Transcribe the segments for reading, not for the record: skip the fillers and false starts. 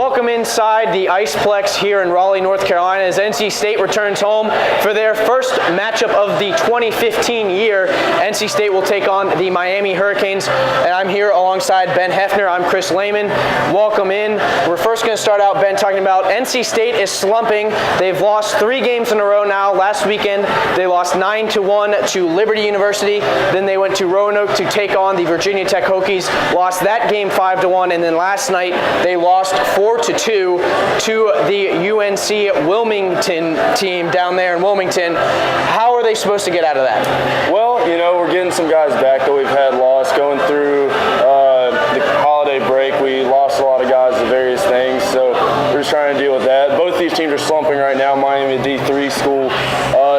Welcome inside the Iceplex here in Raleigh, North Carolina, as NC State returns home for their first matchup of the 2015 year. NC State will take on the Miami Hurricanes, and I'm here alongside Ben Hefner. I'm Chris Lehman. Welcome in. We're first going to start out, Ben, talking about NC State is slumping. They've lost 3 games in a row now. Last weekend, they lost 9-1 to Liberty University. Then they went to Roanoke to take on the Virginia Tech Hokies. Lost that game 5-1, and then last night they lost 4-2 to the UNC Wilmington team down there in Wilmington. How are they supposed to get out of that? Well, you know, we're getting some guys back that we've had lost. Going through the holiday break, we lost a lot of guys to various things, so we're just trying to deal with that. Both these teams are slumping right now. Miami, a D3 school,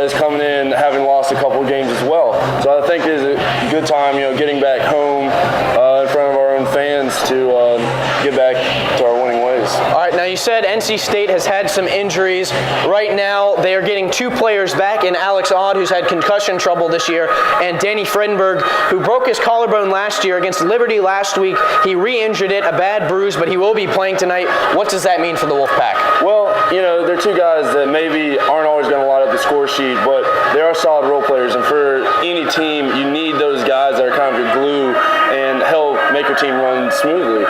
is coming in having lost a couple of games as well. So I think it's a good time, you know, getting back home in front of our own fans to get back to our winning ways. All right, now you said NC State has had some injuries. Right now, they are getting 2 players back in Alex Odd, who's had concussion trouble this year, and Danny Fredenberg, who broke his collarbone last year against Liberty last week. He re-injured it, a bad bruise, but he will be playing tonight. What does that mean for the Wolfpack? Well, you know, they're 2 guys that maybe aren't always going to light up the score sheet, but they are solid role players, and for any team, you need those guys that are kind of your glue and help make your team run smoothly.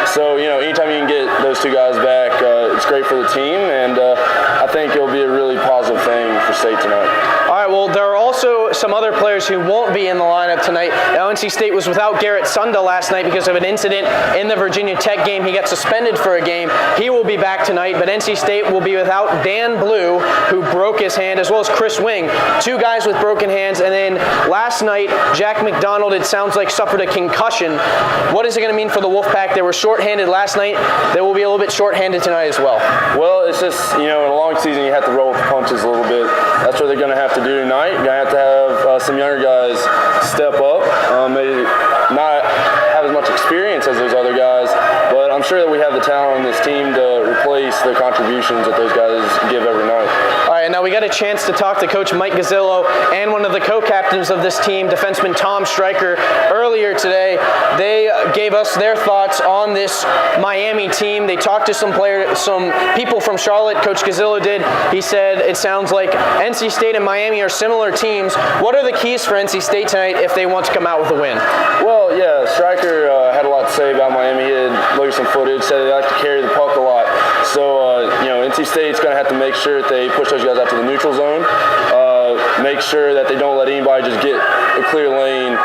So, you know, anytime you can get those 2 guys back, it's great for the team, and I think it'll be a really positive thing for State tonight. All right, well, there are also some other players who won't be in the lineup tonight. Now, NC State was without Garrett Sunda last night because of an incident in the Virginia Tech game. He got suspended for a game. He will be back tonight, but NC State will be without Dan Blue, who broke his hand, as well as Chris Wing, 2 guys with broken hands. And then last night, Jack McDonald, it sounds like, suffered a concussion. What is it going to mean for the Wolfpack? They were shorthanded last night. They will be a little bit shorthanded tonight as well. Well, it's just, you know, in a long season, you have to roll with the punches a little bit. That's what they're going to have to do tonight. You're going to have some younger guys step up, maybe not have as much experience as those other guys, but I'm sure that we have the talent on this team to replace the contributions that those guys give every night. All right, now we got a chance to talk to Coach Mike Gazzillo and one of the co-captains of this team, defenseman Tom Stryker, earlier today. They gave us their thoughts on this Miami team. They talked to some people from Charlotte. Coach Gazzillo did. He said it sounds like NC State and Miami are similar teams. What are the keys for NC State tonight if they want to come out with a win? Well, yeah, Stryker had a lot to say about Miami. He had looked at some footage, said they like to carry the puck a lot. So, you know, NC State's going to have to make sure that they push those guys out to the neutral zone, make sure that they don't let anybody just get a clear lane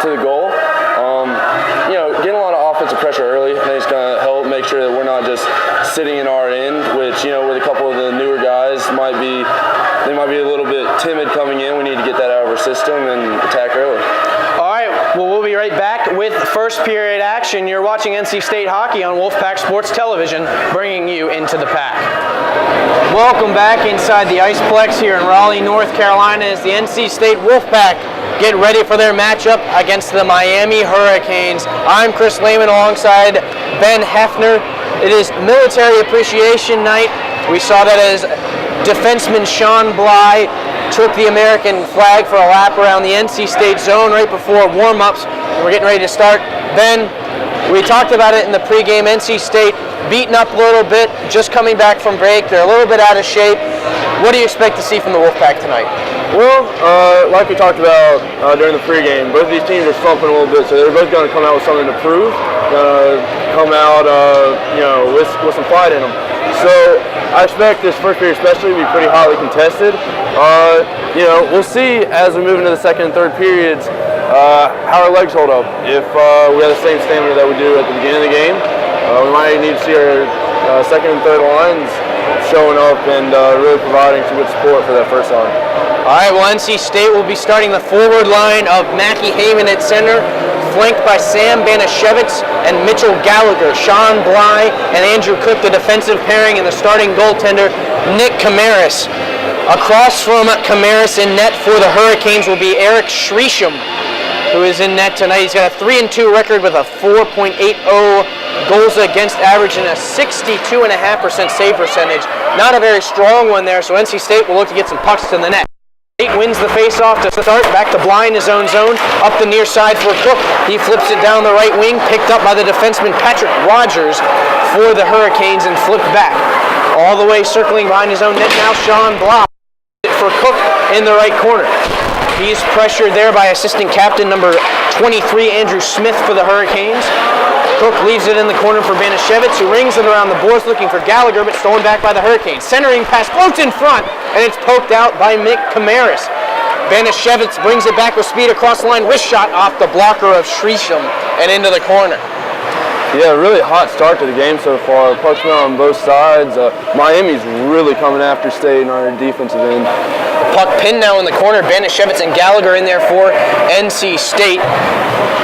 to the goal. You know, getting a lot of offensive pressure early, I think it's going to help make sure that we're not just sitting in our end, which, you know, with a couple of the newer guys they might be a little bit timid coming in. We need to get that out of our system and attack early. All right, well, we'll be right back with first period action. You're watching NC State hockey on Wolfpack Sports Television, bringing you into the pack. Welcome back inside the Iceplex here in Raleigh, North Carolina, as the NC State Wolfpack get ready for their matchup against the Miami Hurricanes. I'm Chris Lehman alongside Ben Hefner. It is Military Appreciation Night. We saw that as defenseman Sean Bly took the American flag for a lap around the NC State zone right before warm-ups. We're getting ready to start. Ben, we talked about it in the pregame. NC State beaten up a little bit, just coming back from break. They're a little bit out of shape. What do you expect to see from the Wolfpack tonight? Well, like we talked about during the pregame, both of these teams are slumping a little bit, so they're both going to come out with something to prove, come out you know, with some fight in them. So I expect this first period especially to be pretty hotly contested. You know, we'll see as we move into the second and third periods how our legs hold up. If we have the same stamina that we do at the beginning of the game, we might need to see our second and third lines showing up and really providing some good support for that first line. All right, well, NC State will be starting the forward line of Mackie Heyman at center, flanked by Sam Banashevitz and Mitchell Gallagher. Sean Bly and Andrew Cook, the defensive pairing, and the starting goaltender, Nick Camaris. Across from Camaris in net for the Hurricanes will be Eric Shreesham, who is in net tonight. He's got a 3-2 record with a 4.80 goals against average and a 62.5% save percentage. Not a very strong one there, so NC State will look to get some pucks to the net. State wins the face-off to start. Back to Blind, his own zone. Up the near side for Cook. He flips it down the right wing. Picked up by the defenseman Patrick Rogers for the Hurricanes and flipped back. All the way circling behind his own net now, Sean Block for Cook in the right corner. He's pressured there by assistant captain number 23, Andrew Smith for the Hurricanes. Cook leaves it in the corner for Banashevitz, who rings it around the boards looking for Gallagher, but stolen back by the Hurricanes. Centering pass floats in front, and it's poked out by Mick Kamaris. Banashevitz brings it back with speed across the line. Wrist shot off the blocker of Shrisham and into the corner. Yeah, really hot start to the game so far. Pucks been on both sides. Miami's really coming after State on our defensive end. The puck pinned now in the corner. Banashevitz and Gallagher in there for NC State.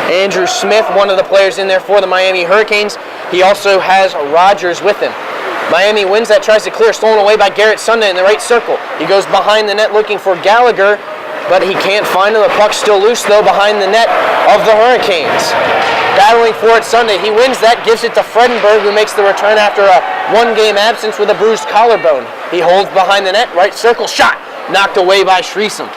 Andrew Smith, one of the players in there for the Miami Hurricanes. He also has Rogers with him. Miami wins that, tries to clear, stolen away by Garrett Sunday in the right circle. He goes behind the net looking for Gallagher, but he can't find him. The puck's still loose, though, behind the net of the Hurricanes. Battling for it Sunday. He wins that, gives it to Fredenberg, who makes the return after a one-game absence with a bruised collarbone. He holds behind the net, right circle, shot, knocked away by Shreesam.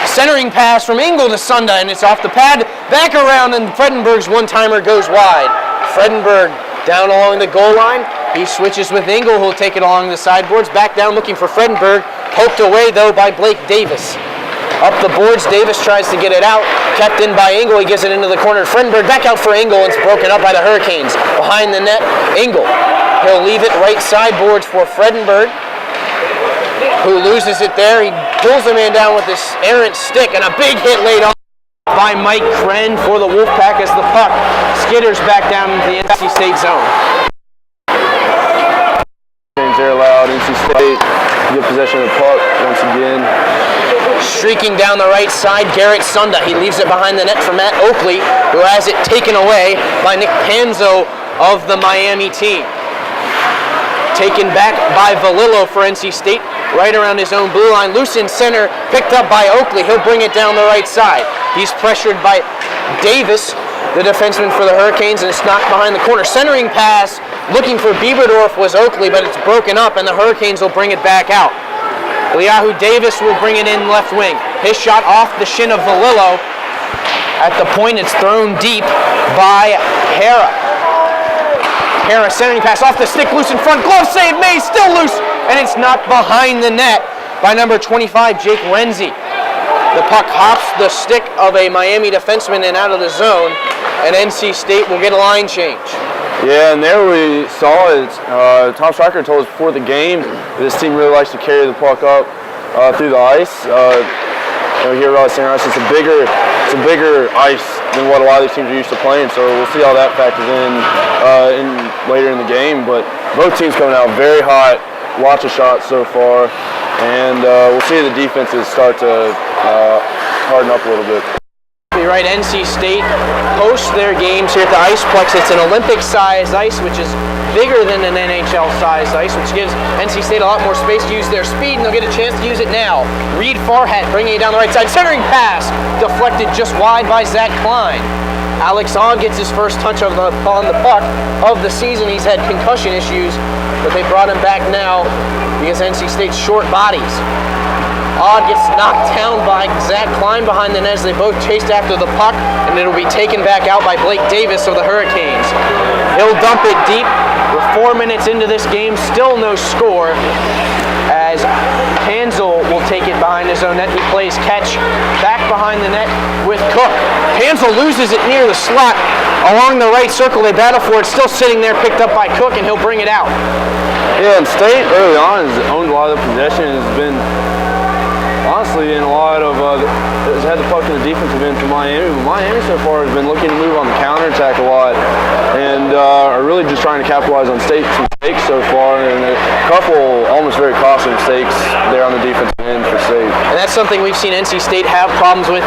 Centering pass from Engel to Sunday, and it's off the pad, back around, and Fredenberg's one-timer goes wide. Fredenberg down along the goal line. He switches with Engel, who'll take it along the sideboards. Back down looking for Fredenberg. Poked away, though, by Blake Davis. Up the boards, Davis tries to get it out. Kept in by Engel. He gives it into the corner. Fredenberg back out for Engel, and it's broken up by the Hurricanes. Behind the net, Engel. He'll leave it right sideboards for Fredenberg, who loses it there. He pulls the man down with this errant stick, and a big hit laid on by Mike Kren for the Wolfpack as the puck skitters back down into the NC State zone. They're allowed NC State to get possession of the puck once again. Streaking down the right side, Garrett Sunda. He leaves it behind the net for Matt Oakley, who has it taken away by Nick Panzo of the Miami team. Taken back by Valillo for NC State, right around his own blue line. Loose in center, picked up by Oakley. He'll bring it down the right side. He's pressured by Davis, the defenseman for the Hurricanes, and it's knocked behind the corner. Centering pass, looking for Bieberdorf was Oakley, but it's broken up, and the Hurricanes will bring it back out. Eliahu Davis will bring it in left wing. His shot off the shin of Valillo. At the point, it's thrown deep by Hara. Hara centering pass off the stick, loose in front. Glove save made, still loose, and it's knocked behind the net by number 25, Jake Renzi. The puck hops the stick of a Miami defenseman and out of the zone, and NC State will get a line change. Yeah, and there we saw it. Tom Stryker told us before the game this team really likes to carry the puck up through the ice. Here at Center Ice, it's a bigger ice than what a lot of these teams are used to playing. So we'll see how that factors in later in the game. But both teams coming out very hot, lots of shots so far, and we'll see the defenses start to harden up a little bit. You're right, NC State hosts their games here at the Iceplex. It's an Olympic-sized ice, which is bigger than an NHL-sized ice, which gives NC State a lot more space to use their speed, and they'll get a chance to use it now. Reed Farhat bringing it down the right side. Centering pass, deflected just wide by Zach Klein. Alex Ogg gets his first touch on the puck of the season. He's had concussion issues, but they brought him back now because NC State's short bodies. Odd gets knocked down by Zach Klein behind the net as they both chased after the puck, and it'll be taken back out by Blake Davis of the Hurricanes. He'll dump it deep. We're 4 minutes into this game, still no score, as Panzel will take it behind his own net. He plays catch back behind the net with Cook. Panzel loses it near the slot along the right circle. They battle for it, still sitting there, picked up by Cook, and he'll bring it out. Yeah, and State early on has owned a lot of the possession, has been honestly in a lot of has had the puck in the defensive end for Miami. Miami so far has been looking to move on the counterattack a lot, and are really just trying to capitalize on State's mistakes so far, and a couple almost very costly mistakes there on the defensive end for State. And that's something we've seen NC State have problems with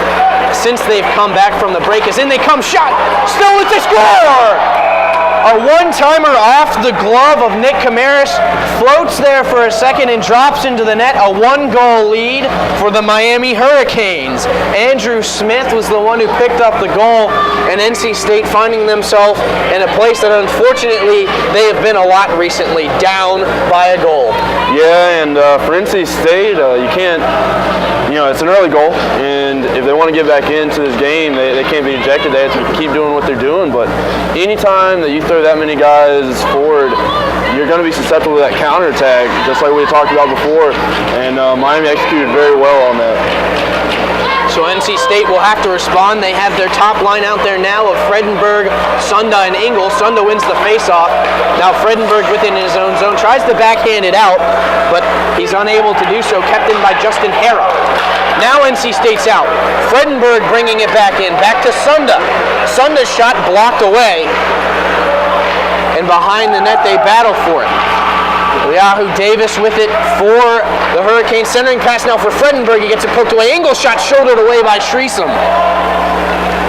since they've come back from the break. As in they come, shot, still it's a score! A one-timer off the glove of Nick Camaris, floats there for a second and drops into the net. A one-goal lead for the Miami Hurricanes. Andrew Smith was the one who picked up the goal, and NC State finding themselves in a place that unfortunately they have been a lot recently, down by a goal. Yeah, and for NC State, you can't, it's an early goal, and if they want to get back into this game, they can't be ejected. They have to keep doing what they're doing, but anytime that you throw that many guys forward, you're going to be susceptible to that counterattack, just like we talked about before, and Miami executed very well on that. So NC State will have to respond. They have their top line out there now of Fredenberg, Sunda, and Engel. Sunda wins the faceoff. Now Fredenberg within his own zone tries to backhand it out, but he's unable to do so, kept in by Justin Hara. Now NC State's out. Fredenberg bringing it back in, back to Sunda. Sunda's shot blocked away, and behind the net they battle for it. Yahoo Davis with it for the Hurricanes. Centering pass now for Fredenberg. He gets it poked away. Engel shot shouldered away by Shreesum.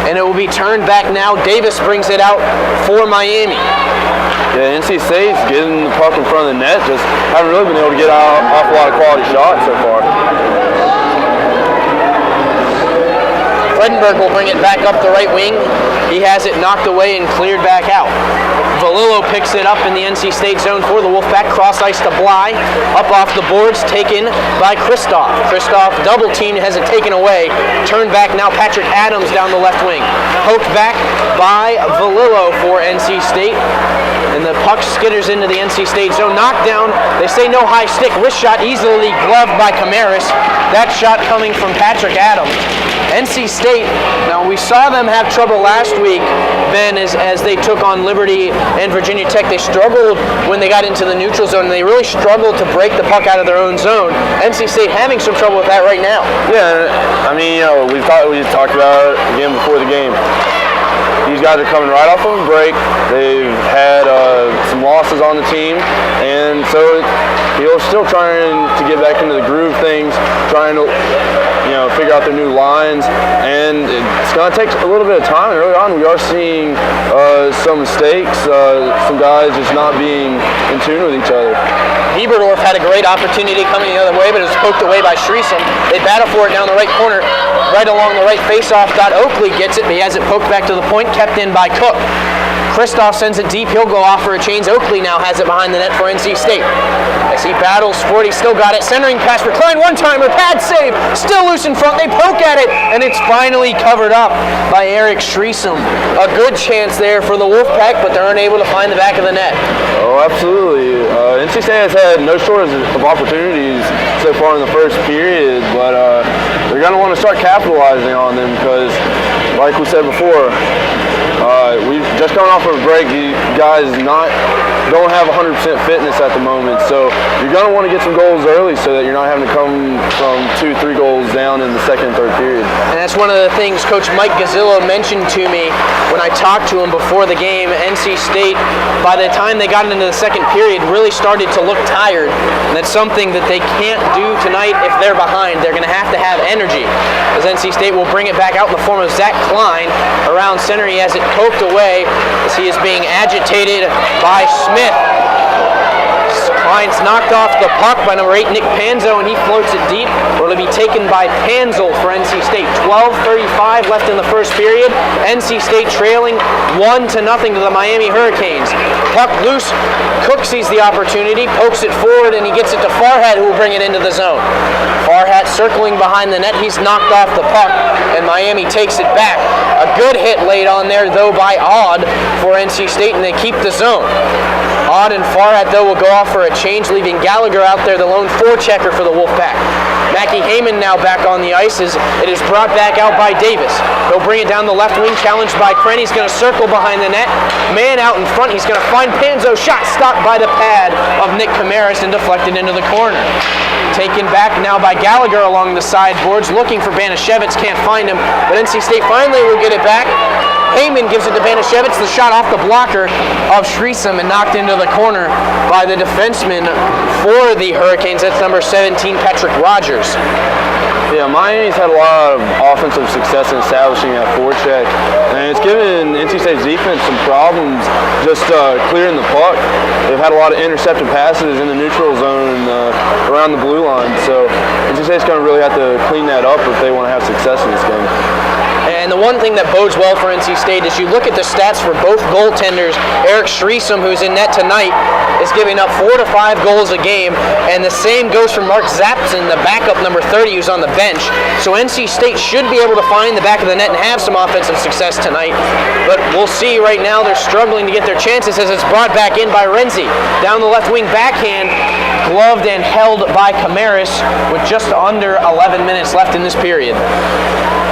And it will be turned back now. Davis brings it out for Miami. Yeah, NC State's getting the puck in front of the net. Just haven't really been able to get out off a lot of quality shots so far. Fredenberg will bring it back up the right wing. He has it knocked away and cleared back out. Valillo picks it up in the NC State zone for the Wolfpack. Cross ice to Bly. Up off the boards, taken by Kristoff. Kristoff double teamed, has it taken away. Turned back now, Patrick Adams down the left wing. Poked back by Valillo for NC State. And the puck skitters into the NC State zone. Knocked down. They say no high stick. Wrist shot easily gloved by Camaris. That shot coming from Patrick Adams. NC State, now we saw them have trouble last week, Ben, as they took on Liberty and Virginia Tech. They struggled when they got into the neutral zone, and they really struggled to break the puck out of their own zone. NC State having some trouble with that right now. Yeah, I mean, we talked about it again before the game. These guys are coming right off of a break. They've had some losses on the team, and so they're still trying to get back into the groove of things, trying to figure out their new lines, and it's going to take a little bit of time. Early on, we are seeing some mistakes, some guys just not being in tune with each other. Bieberdorf had a great opportunity coming the other way, but it was poked away by Shreesum. They battle for it down the right corner, right along the right faceoff. Oakley gets it, but he has it poked back to the point, kept in by Cook. Kristoff sends it deep. He'll go off for a change. Oakley now has it behind the net for NC State. As he battles for it, he still got it. Centering pass for Klein. One-timer. Pad save. Still loose in front. They poke at it, and it's finally covered up by Eric Shreesum. A good chance there for the Wolfpack, but they're unable to find the back of the net. Oh, absolutely. NC State has had no shortage of opportunities so far in the first period, but they're going to want to start capitalizing on them because, like we said before, we've just gone off of a break. You guys don't have 100% fitness at the moment, so you're going to want to get some goals early so that you're not having to come from 2-3 goals down in the second and third period. And that's one of the things Coach Mike Gazzillo mentioned to me when I talked to him before the game. NC State, by the time they got into the second period, really started to look tired, and that's something that they can't do tonight if they're behind. They're going to have energy, as NC State will bring it back out in the form of Zach Klein around center. He has it poked away as he is being agitated by Smith. Klein's knocked off the puck by number 8, Nick Panzo, and he floats it deep. It'll be taken by Panzel for NC State. 12:35 left in the first period. NC State trailing 1-0 to the Miami Hurricanes. Puck loose. Cook sees the opportunity, pokes it forward, and he gets it to Farhat, who will bring it into the zone. Farhat circling behind the net. He's knocked off the puck, and Miami takes it back. A good hit laid on there, though, by Odd for NC State, and they keep the zone. Odd and Farhat, though, will go off for a change, leaving Gallagher out there, the lone forechecker for the Wolfpack. Mackie Heyman now back on the ice as it is brought back out by Davis. He'll bring it down the left wing, challenged by Kren. He's going to circle behind the net. Man out in front. He's going to find Panzo. Shot stopped by the pad of Nick Camaris and deflected into the corner. Taken back now by Gallagher along the sideboards, looking for Banashevitz. Can't find him, but NC State finally will get it back. Heyman gives it to Banashevitz. The shot off the blocker of Shreesum and knocked into the corner by the defenseman for the Hurricanes. That's number 17, Patrick Rogers. Yeah, Miami's had a lot of offensive success in establishing that forecheck, and and it's given NC State's defense some problems just clearing the puck. They've had a lot of intercepted passes in the neutral zone around the blue line, so NC State's going to really have to clean that up if they want to have success in this game. And the one thing that bodes well for NC State is you look at the stats for both goaltenders. Eric Shreesom, who's in net tonight, is giving up 4 to 5 goals a game, and the same goes for Mark Zapson, the backup number 30, who's on the bench. So NC State should be able to find the back of the net and have some offensive success tonight. But we'll see. Right now they're struggling to get their chances as it's brought back in by Renzi. Down the left wing backhand, gloved and held by Camaris with just under 11 minutes left in this period.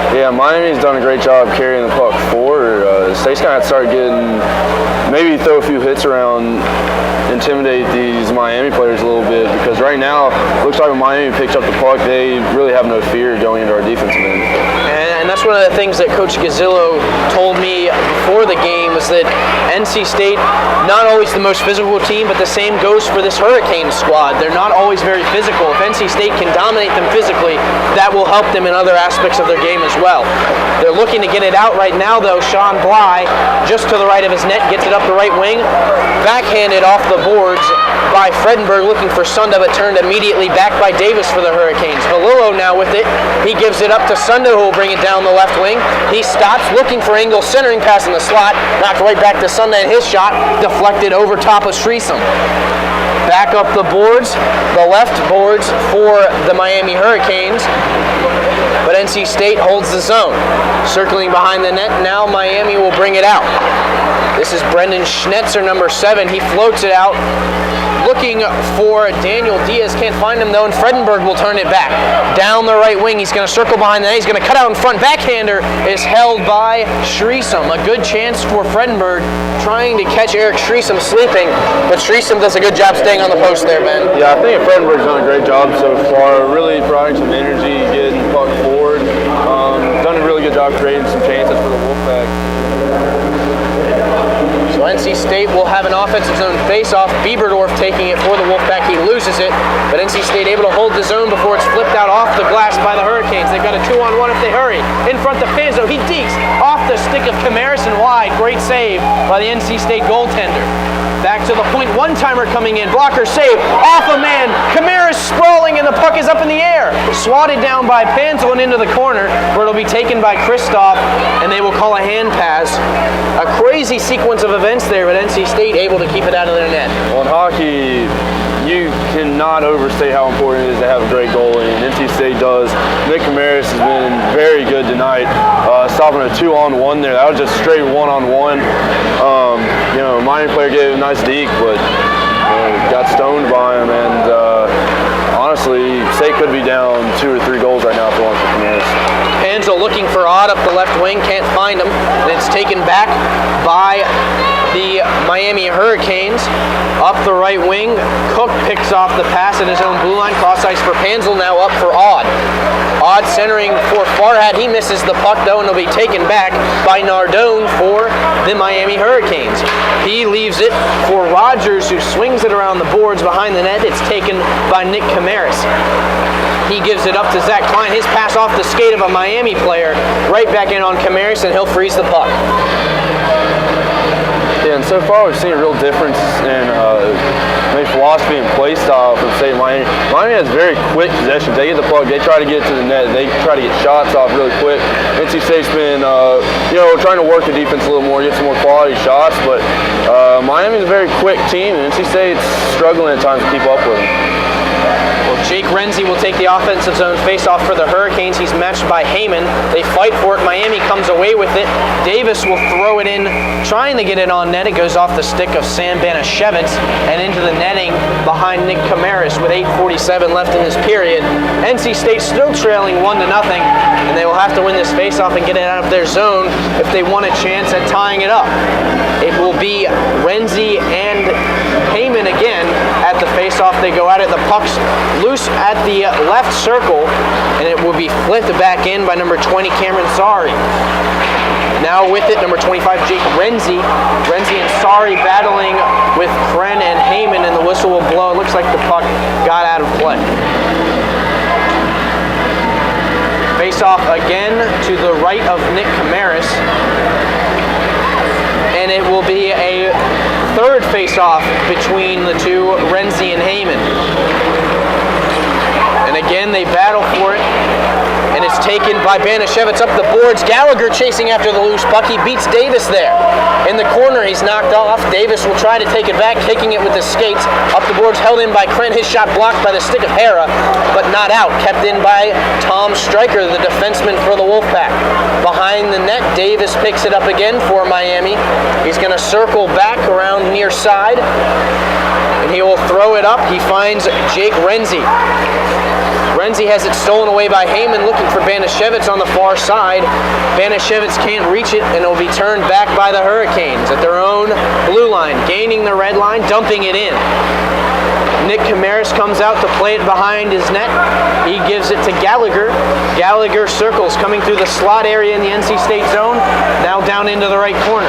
Yeah, Miami's done a great job carrying the puck forward. State's going to have to start getting, maybe throw a few hits around, intimidate these Miami players a little bit, because right now, it looks like when Miami picks up the puck, they really have no fear going into our defensive end. And that's one of the things that Coach Gazzillo told me before the game was that NC State, not always the most physical team, but the same goes for this Hurricane squad. They're not always very physical. If NC State can dominate them physically, that will help them in other aspects of their game as well. They're looking to get it out right now, though. Sean Bly, just to the right of his net, gets it up the right wing, backhanded off the boards by Fredenberg, looking for Sunda, but turned immediately back by Davis for the Hurricanes. Valillo now with it. He gives it up to Sunda, who will bring it down the left wing. He stops, looking for Engel, centering pass in the slot, knocked right back to Sunda, and his shot deflected over top of Shreesom. Back up the boards, the left boards for the Miami Hurricanes. But NC State holds the zone. Circling behind the net, now Miami will bring it out. This is Brendan Schnetzer, number 7. He floats it out, looking for Daniel Diaz. Can't find him, though, and Fredenberg will turn it back. Down the right wing, he's going to circle behind the net. He's going to cut out in front. Backhander is held by Shreesom. A good chance for Fredenberg, trying to catch Eric Shreesom sleeping, but Shreesom does a good job staying on the post there, Ben. Yeah, I think Fredenberg's done a great job so far, really providing some energy, getting the puck forward. Done a really good job creating some chances for the Wolfpack. So NC State will have an offensive zone face-off. Bieberdorf taking it for the Wolfpack. He loses it, but NC State able to hold the zone before it's flipped out off the glass by the Hurricanes. They've got a 2-on-1 if they hurry. In front to Fanzo. He dekes off the stick of Camaris and wide. Great save by the NC State goaltender. Back to the point, one-timer coming in. Blocker save, off a man. Camaris sprawling, and the puck is up in the air. Swatted down by Panzel and into the corner, where it'll be taken by Kristoff, and they will call a hand pass. A crazy sequence of events there, but NC State able to keep it out of their net. Well, in hockey, you cannot overstate how important it is to have a great goalie, and NC State does. Nick Camaris has been very good tonight, stopping a 2-on-1 there. That was just straight 1-on-1. Miami player gave a nice deke, but got stoned by him, and honestly, State could be down 2 or 3 goals right now if it weren't for Camaris. Panzel looking for Odd up the left wing, can't find him, and it's taken back by the Miami Hurricanes. Up the right wing, Cook picks off the pass at his own blue line. Cross ice for Panzel, now up for Odd. Odd centering for Farhat. He misses the puck, though, and it'll be taken back by Nardone for the Miami Hurricanes. He leaves it for Rogers, who swings it around the boards behind the net. It's taken by Nick Camaris. He gives it up to Zach Klein. His pass off the skate of a Miami player, right back in on Camaris, and he'll freeze the puck. Yeah, and so far we've seen a real difference in maybe philosophy and play style from State Miami. Miami has very quick possessions. They get the puck, they try to get to the net, they try to get shots off really quick. NC State's been, trying to work the defense a little more, get some more quality shots, but Miami's a very quick team, and NC State's struggling at times to keep up with them. Well, Jake Renzi will take the offensive zone face-off for the Hurricanes. He's matched by Heyman. They fight for it. Miami comes away with it. Davis will throw it in, trying to get it on net. It goes off the stick of Sam Banashevitz and into the netting behind Nick Camaris with 8:47 left in this period. NC State still trailing 1-0, and they will have to win this face-off and get it out of their zone if they want a chance at tying it up. It will be Renzi and Heyman again at the face-off. They go at it. The puck's loose at the left circle, and it will be flipped back in by number 20, Cameron Sari. Now with it, number 25, Jake Renzi. Renzi and Sari battling with Kren and Heyman, and the whistle will blow. It looks like the puck got out of play. Face-off again to the right of Nick Camaris. and it will be a third face-off between the two, Renzi and Heyman. And again, they battle for it, and it's taken by Banashevitz up the boards. Gallagher chasing after the loose puck. He beats Davis there. In the corner, he's knocked off. Davis will try to take it back, kicking it with his skates. Up the boards, held in by Kren. His shot blocked by the stick of Hera, but not out. Kept in by Tom Stryker, the defenseman for the Wolfpack. Behind the net, Davis picks it up again for Miami. He's going to circle back around near side, and he will throw it up. He finds Jake Renzi. Renzi has it stolen away by Heyman, looking for Banashevitz on the far side. Banashevitz can't reach it, and it will be turned back by the Hurricanes at their own blue line, gaining the red line, dumping it in. Nick Camaris comes out to play it behind his net. He gives it to Gallagher. Gallagher circles, coming through the slot area in the NC State zone, now down into the right corner.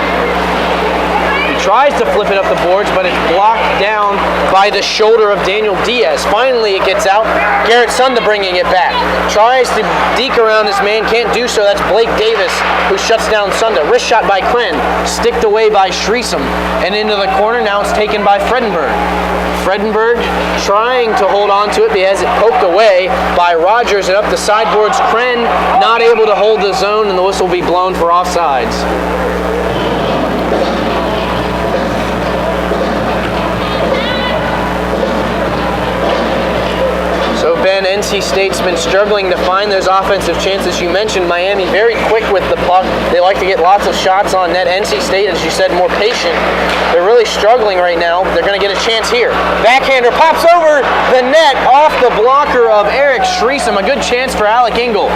Tries to flip it up the boards, but it's blocked down by the shoulder of Daniel Diaz. Finally, it gets out. Garrett Sunda bringing it back. Tries to deke around his man, can't do so. That's Blake Davis who shuts down Sunda. Wrist shot by Kren, sticked away by Shreesum, and into the corner. Now it's taken by Fredenberg. Fredenberg trying to hold on to it, but he has it poked away by Rogers, and up the sideboards. Kren not able to hold the zone, and the whistle will be blown for offsides. Ben, NC State's been struggling to find those offensive chances. You mentioned Miami very quick with the puck. They like to get lots of shots on net. NC State, as you said, more patient. They're really struggling right now. They're going to get a chance here. Backhander pops over the net off the blocker of Eric Shreesum. A good chance for Alec Engel.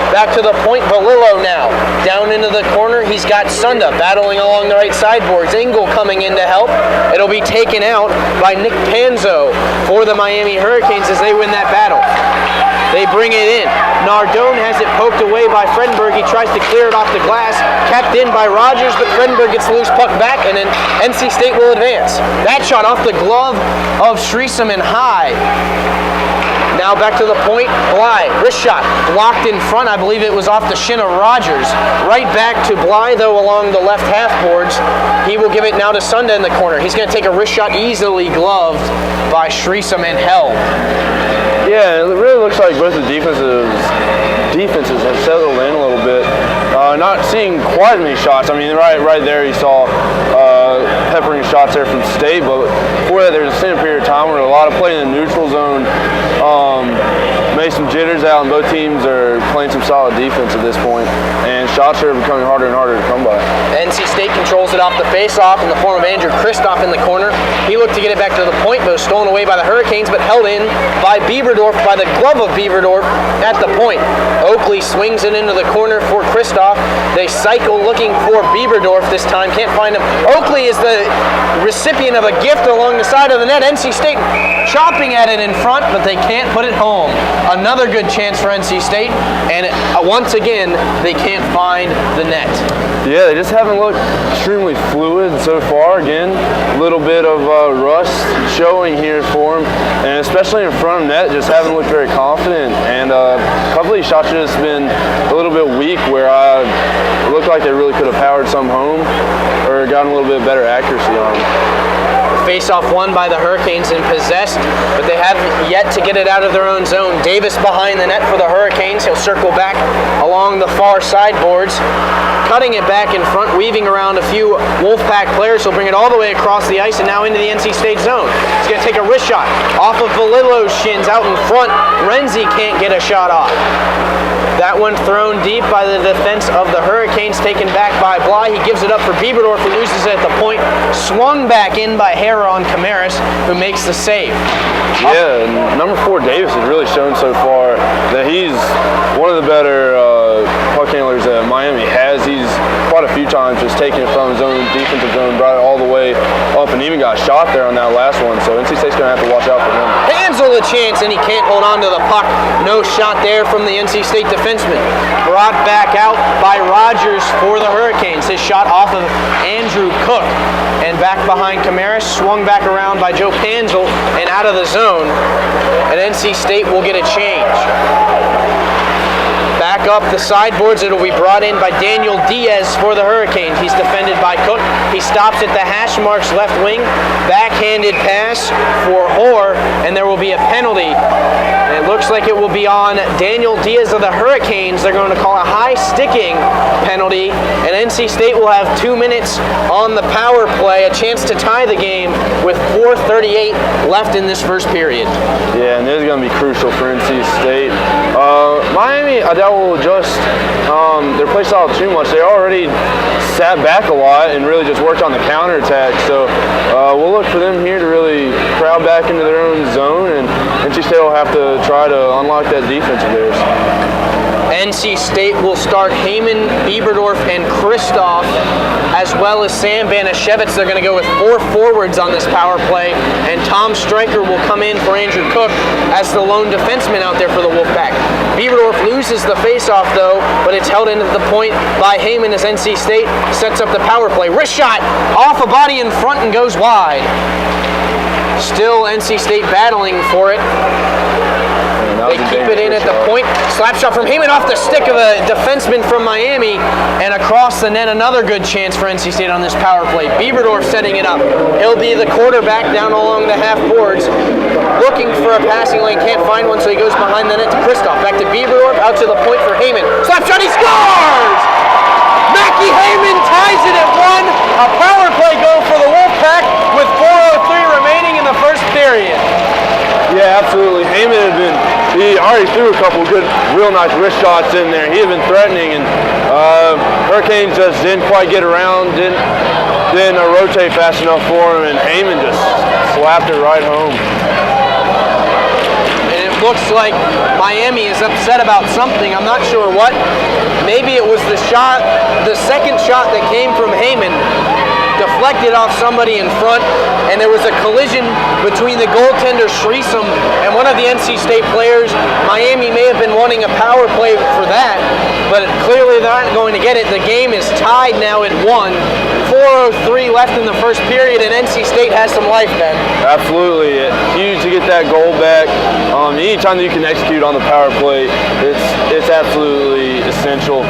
Back to the point, Valillo now. Down into the corner, he's got Sunda battling along the right sideboards. Engel coming in to help. It'll be taken out by Nick Panzo for the Miami Hurricanes as they win that battle. They bring it in. Nardone has it poked away by Fredenberg. He tries to clear it off the glass. Kept in by Rogers, but Fredenberg gets the loose puck back, and then NC State will advance. That shot off the glove of Shreesum and high. Now back to the point. Bly, wrist shot, blocked in front. I believe it was off the shin of Rogers. Right back to Bly, though, along the left half boards. He will give it now to Sunda in the corner. He's going to take a wrist shot, easily gloved by Shreesum and held. Yeah, it really looks like both the defenses have settled in a little bit. Not seeing quite as many shots. I mean, right there you saw peppering shots there from State, but before that there was a extended period of time where a lot of play in the neutral zone made some jitters out, and both teams are playing some solid defense at this point, and shots are becoming harder and harder to come by. NC State controls it off the face-off in the form of Andrew Kristoff in the corner. He looked to get it back to the point, but was stolen away by the Hurricanes, but held in by Bieberdorf, by the glove of Bieberdorf at the point. Oakley swings it into the corner for Kristoff. They cycle looking for Bieberdorf this time, can't find him. Oakley is the recipient of a gift along the side of the net. NC State chopping at it in front, but they can't put it home. Another good chance for NC State, and once again, they can't find the net. Yeah, they just haven't looked extremely fluid so far. Again, a little bit of rust showing here for them, and especially in front of net, just haven't looked very confident. And a couple of these shots have just been a little bit weak, where it looked like they really could have powered some home or gotten a little bit better accuracy on them. Face-off won by the Hurricanes and possessed, but they have yet to get it out of their own zone. Davis behind the net for the Hurricanes. He'll circle back along the far sideboards, cutting it back in front, weaving around a few Wolfpack players. He'll bring it all the way across the ice and now into the NC State zone. He's going to take a wrist shot off of Valillo's shins out in front. Renzi can't get a shot off. That one thrown deep by the defense of the Hurricanes, taken back by Bly. He gives it up for Bieberdorf, who loses it at the point. Swung back in by Hera on Camaris, who makes the save. Yeah, and number 4 Davis has really shown so far that he's one of the better puck handlers that Miami has. He's quite a few times just taken it from his own defensive zone, brought it all the way up, and even got shot there on that last one. So NC State's going to have to watch out for him. Hansel a chance, and he can't hold on to the puck. No shot there from the NC State defenseman. Brought back out by Rogers for the Hurricanes. His shot off of Andrew Cook, and back behind Camaris, swung back around by Joe Panzel and out of the zone, and NC State will get a change. Back up the sideboards, it'll be brought in by Daniel Diaz for the Hurricanes. He's defended by Cook. He He stops at the hash marks left wing. Backhanded pass for Hoare, and there will be a penalty. And it looks like it will be on Daniel Diaz of the Hurricanes. They're going to call a high sticking penalty, and NC State will have 2 minutes on the power play, a chance to tie the game with 4:38 left in this first period. Yeah, and this is going to be crucial for NC State. Miami, I doubt will adjust their play style too much. They already sat back a lot and really just worked on the counterattack. So we'll look for them here to really crowd back into their own zone, and NC State will have to try to unlock that defense of theirs. NC State will start Heyman, Bieberdorf, and Kristoff, as well as Sam Banashevitz. They're going to go with 4 forwards on this power play, and Tom Stryker will come in for Andrew Cook as the lone defenseman out there for the Wolfpack. Bieberdorf loses the faceoff though, but it's held into the point by Heyman as NC State sets up the power play. Wrist shot off a body in front and goes wide. Still NC State battling for it. They keep it in at the point. Slap shot from Heyman off the stick of a defenseman from Miami, and across the net, another good chance for NC State on this power play. Bieberdorf setting it up. He'll be the quarterback down along the half boards, looking for a passing lane, can't find one, so he goes behind the net to Kristoff. Back to Bieberdorf, out to the point for Heyman. Slap shot, he scores! Mackie Heyman ties it at 1. A power play goal for the Wolfpack with 4:03 remaining in the first period. Yeah, absolutely. Heyman he already threw a couple good, real nice wrist shots in there. He had been threatening, and Hurricanes just didn't quite get around, didn't rotate fast enough for him, and Heyman just slapped it right home. And it looks like Miami is upset about something. I'm not sure what. Maybe it was the second shot that came from Heyman, deflected off somebody in front, and there was a collision between the goaltender Shreesom and one of the NC State players. Miami may have been wanting a power play for that, but clearly they're not going to get it. The game is tied now at 1. 4:03 left in the first period, and NC State has some life then. Absolutely. Huge to get that goal back. Anytime you can execute on the power play, it's absolutely essential.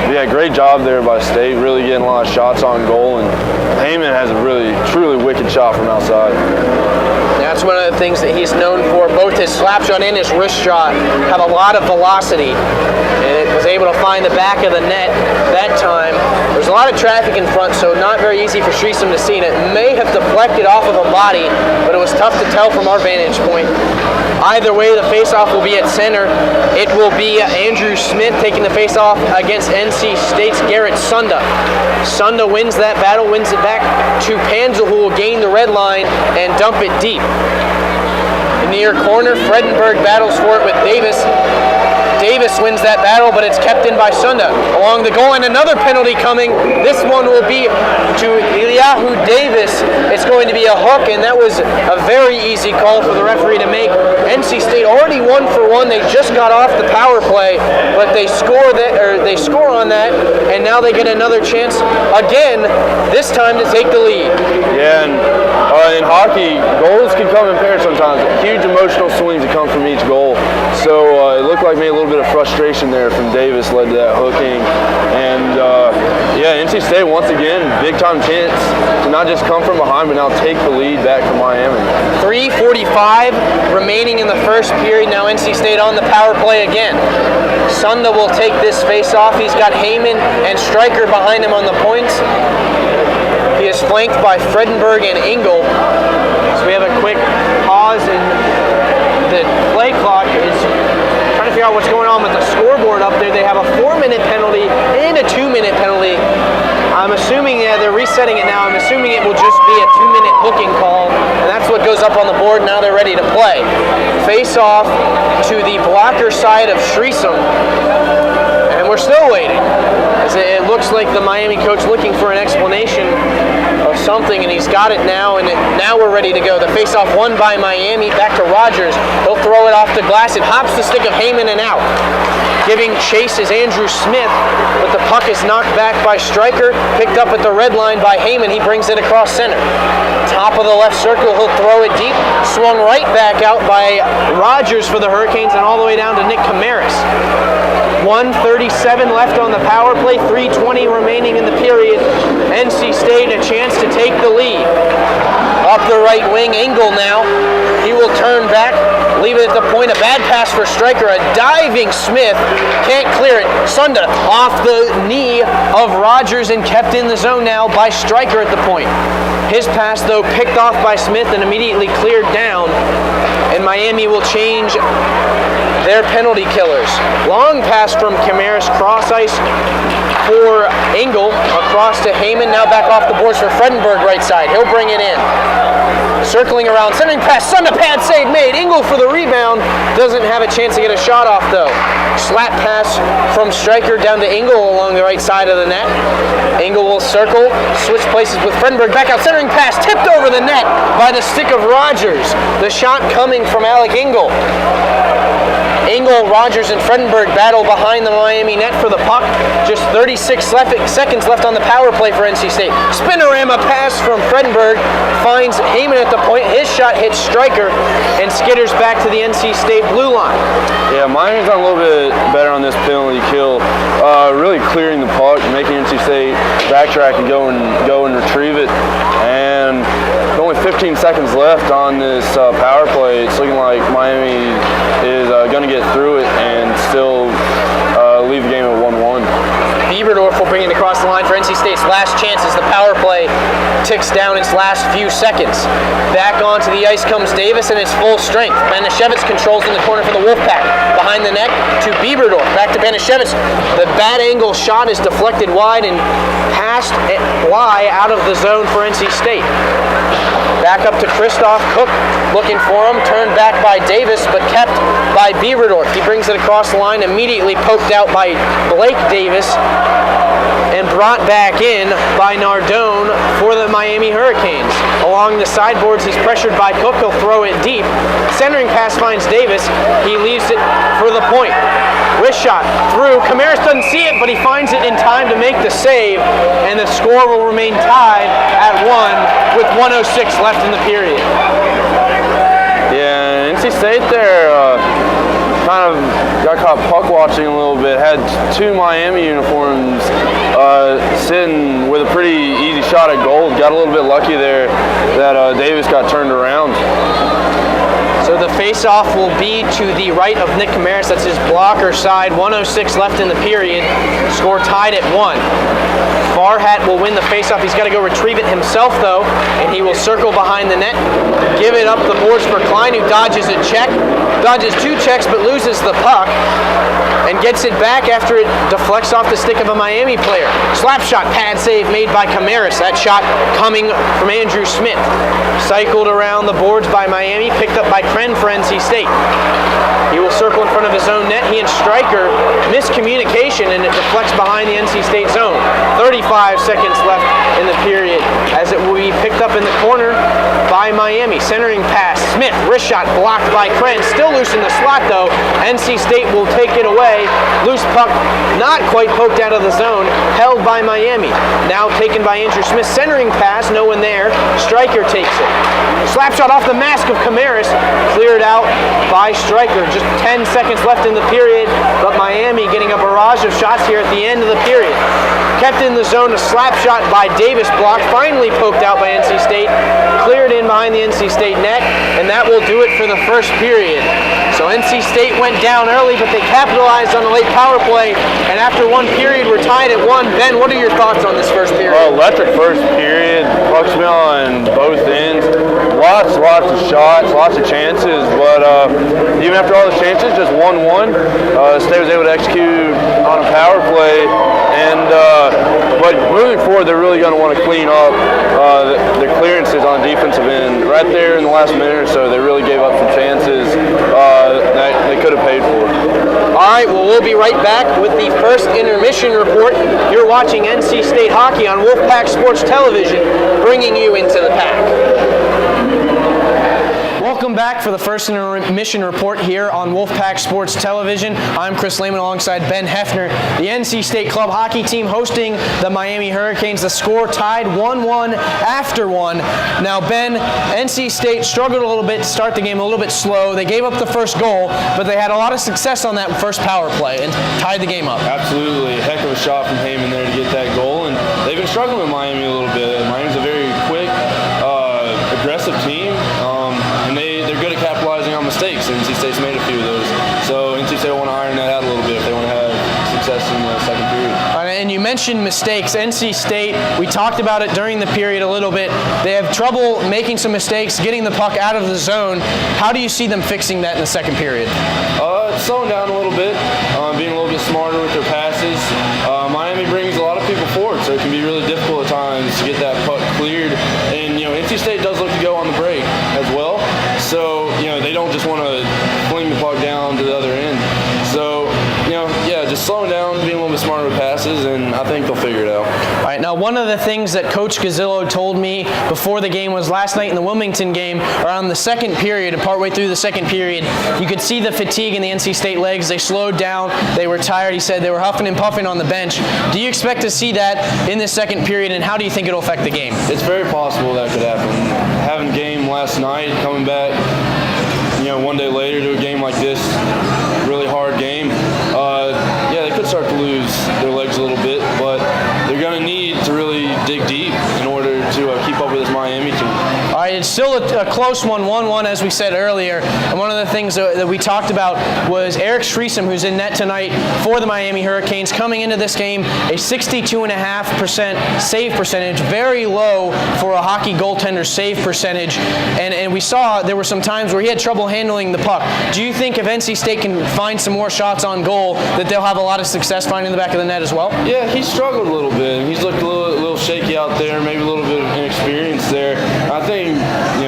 Yeah, great job there by State, really getting a lot of shots on goal, and Heyman has a really, truly wicked shot from outside. That's one of the things that he's known for. Both his slap shot and his wrist shot have a lot of velocity, and it was able to find the back of the net that time. There's a lot of traffic in front, so not very easy for Shreesom to see, and it may have deflected off of a body, but it was tough to tell from our vantage point. Either way, the faceoff will be at center. It will be Andrew Smith taking the faceoff against NC State's Garrett Sunda. Sunda wins that battle, wins it back to Panza, who will gain the red line and dump it deep. In the near corner, Fredenberg battles for it with Davis. Davis wins that battle, but it's kept in by Sunda. Along the goal, and another penalty coming. This one will be to Eliahu Davis. It's going to be a hook, and that was a very easy call for the referee to make. NC State already 1 for 1. They just got off the power play, but they score on that, and now they get another chance again, this time to take the lead. Yeah, and in hockey, goals can come in pairs sometimes. Huge emotional swings that come from each goal. So it looked like maybe a little bit of frustration there from Davis led to that hooking. And yeah, NC State once again, big time chance to not just come from behind, but now take the lead back from Miami. 3:45 remaining in the first period. Now NC State on the power play again. Sunda will take this face off. He's got Heyman and Stryker behind him on the points. He is flanked by Fredenberg and Engel. So we have a quick pause, and the play clock is trying to figure out what's going on with the scoreboard up there. They have a 4-minute penalty and a 2-minute penalty. I'm assuming they're resetting it now. I'm assuming it will just be a 2-minute hooking call, and that's what goes up on the board. Now they're ready to play. Face off to the blocker side of Shreesom, and we're still waiting. It looks like the Miami coach looking for an explanation of something, and he's got it now, and now we're ready to go. The face-off won by Miami, back to Rogers. He'll throw it off the glass. It hops the stick of Heyman and out. Giving chase is Andrew Smith, but the puck is knocked back by Stryker, picked up at the red line by Heyman. He brings it across center. Top of the left circle, he'll throw it deep. Swung right back out by Rogers for the Hurricanes, and all the way down to Nick Camaris. 1:37 left on the power play, 3:20 remaining in the period. NC State a chance to take the lead. Up the right wing, Engel now. He will turn back, leave it at the point. A bad pass for Stryker. A diving Smith. Can't clear it. Sunda off the knee of Rogers and kept in the zone now by Stryker at the point. His pass, though, picked off by Smith and immediately cleared down. And Miami will change their penalty killers. Long pass from Camaris, cross ice for Engel, across to Heyman, now back off the boards for Fredenberg right side. He'll bring it in. Circling around, sending pass, Sunda pad save made. Engel for the rebound, doesn't have a chance to get a shot off though. Slap pass from Stryker down to Engel along the right side of the net. Engel will circle, switch places with Fredenberg, back out, centering pass, tipped over the net by the stick of Rogers. The shot coming from Alec Engel. Engel, Rogers, and Fredenberg battle behind the Miami net for the puck. Just 36 seconds left on the power play for NC State. Spinorama pass from Fredenberg finds Heyman at the point. His shot hits Stryker and skitters back to the NC State blue line. Yeah, Miami's done a little bit better on this penalty kill. Really clearing the puck, making NC State backtrack and go and retrieve it. And with only 15 seconds left on this power play, it's looking like Miami is going to get through it and still leave the game at 1-1. Bieberdorf will bring it across the line for NC State's last chance as the power play ticks down its last few seconds. Back onto the ice comes Davis in its full strength. Banashevitz controls in the corner for the Wolfpack. Behind the net to Bieberdorf. Back to Banashevitz. The bad angle shot is deflected wide and passed fly out of the zone for NC State. Back up to Christoph. Cook looking for him. Turned back by Davis, but kept by Bieberdorf. He brings it across the line, immediately poked out by Blake Davis, and brought back in by Nardone for the Miami Hurricanes. Along the sideboards, he's pressured by Cook. He'll throw it deep. Centering pass finds Davis. He leaves it for the point. Wrist shot through. Camaris doesn't see it, but he finds it in time to make the save, and the score will remain tied at 1 with 1:06 left in the period. Yeah, NC State there kind of got caught puck watching a little bit. Had two Miami uniforms sitting with a pretty easy shot at goal. Got a little bit lucky there that Davis got turned around. So the face-off will be to the right of Nick Camaris. That's his blocker side. 1:06 left in the period. Score tied at 1. Farhat will win the face-off. He's got to go retrieve it himself, though, and he will circle behind the net. Give it up the boards for Klein, who dodges a check. Dodges 2 checks, but loses the puck and gets it back after it deflects off the stick of a Miami player. Slap shot, pad save made by Camaris. That shot coming from Andrew Smith. Cycled around the boards by Miami, picked up by Kren for NC State. He will circle in front of his own net. He and Stryker miscommunication, and it deflects behind the NC State zone. 35 seconds left in the period as it will be picked up in the corner by Miami. Centering pass, Smith, wrist shot blocked by Kren. Still loose in the slot though. NC State will take it away. Loose puck, not quite poked out of the zone, held by Miami. Now taken by Andrew Smith. Centering pass, no one there. Stryker takes it. Slap shot off the mask of Camaris, cleared out by Stryker. Just 10 seconds left in the period, but Miami getting a barrage of shots here at the end of the period. Kept in the zone, a slap shot by Davis blocked, finally poked out by NC State, cleared in behind the NC State net, and that will do it for the first period. So NC State went down early, but they capitalized on the late power play, and after one period, we're tied at 1. Ben, what are your thoughts on this first period? Well, electric first period, puck smell on both ends, lots of shots, lots of chances, but even after all the chances, just 1-1. State was able to execute on a power play, and but moving forward, they're really going to want to clean up the clearances on the defensive end. Right there in the last minute or so, they really gave up some chances that they could have paid for. All right, well, we'll be right back with the first intermission report. You're watching NC State Hockey on Wolfpack Sports Television, bringing you into the pack. Welcome back for the first intermission report here on Wolfpack Sports Television. I'm Chris Lehman alongside Ben Hefner. The NC State Club hockey team hosting the Miami Hurricanes. The score tied 1-1 after 1. Now, Ben, NC State struggled a little bit to start the game, a little bit slow. They gave up the first goal, but they had a lot of success on that first power play and tied the game up. Absolutely. A heck of a shot from Heyman there to get that goal, and they've been struggling with Miami a little bit. Miami's a very quick, aggressive team, and they're good at capitalizing on mistakes. NC State's made a few of those. So NC State will want to iron that out a little bit if they want to have success in the second period. And you mentioned mistakes. NC State, we talked about it during the period a little bit. They have trouble making some mistakes, getting the puck out of the zone. How do you see them fixing that in the second period? Slowing down a little bit, being a little bit smarter with their passes. Miami brings a lot of people forward, so it can be really difficult at times to get that puck cleared. And NC State does look to go on the break as well, so they don't just want to fling the puck down to the other end. So just slowing down, being a little bit smarter with passes, and I think they'll figure it out. All right, now one of the things that Coach Gazzillo told me before the game was last night in the Wilmington game, around the second period, and partway through the second period, you could see the fatigue in the NC State legs. They slowed down. They were tired. He said they were huffing and puffing on the bench. Do you expect to see that in this second period, and how do you think it'll affect the game? It's very possible that could happen. Having a game last night, coming back, one day later to a game like this, really hard game. They could start to lose their legs a little bit, but they're going to need to really dig deep in order to keep up with this Miami team. All right, it's still a close one, 1-1, as we said earlier. And one of the things that we talked about was Eric Streesome, who's in net tonight for the Miami Hurricanes, coming into this game, a 62.5% save percentage, very low for a hockey goaltender's save percentage. And we saw there were some times where he had trouble handling the puck. Do you think if NC State can find some more shots on goal, that they'll have a lot of success finding the back of the net as well? Yeah, he struggled a little bit. He's looked a little shaky out there, maybe a little bit of inexperience there. I think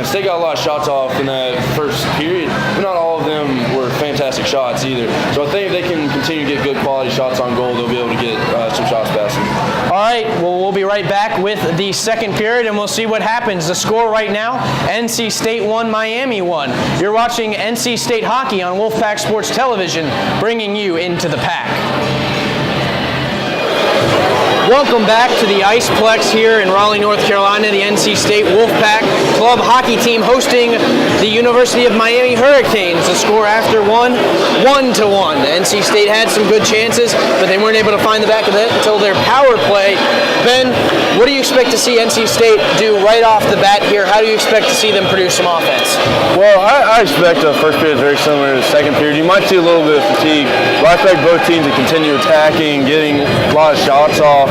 State got a lot of shots off in that first period, but not all of them were fantastic shots either. So I think if they can continue to get good quality shots on goal, they'll be able to get some shots past them. All right, well, we'll be right back with the second period, and we'll see what happens. The score right now, NC State 1, Miami 1. You're watching NC State hockey on Wolfpack Sports Television, bringing you into the pack. Welcome back to the Iceplex here in Raleigh, North Carolina. The NC State Wolfpack club hockey team hosting the University of Miami Hurricanes. The score after 1-1. NC State had some good chances, but they weren't able to find the back of the net until their power play. Ben, what do you expect to see NC State do right off the bat here? How do you expect to see them produce some offense? Well, I expect the first period is very similar to the second period. You might see a little bit of fatigue, but I expect both teams to continue attacking, getting a lot of shots off.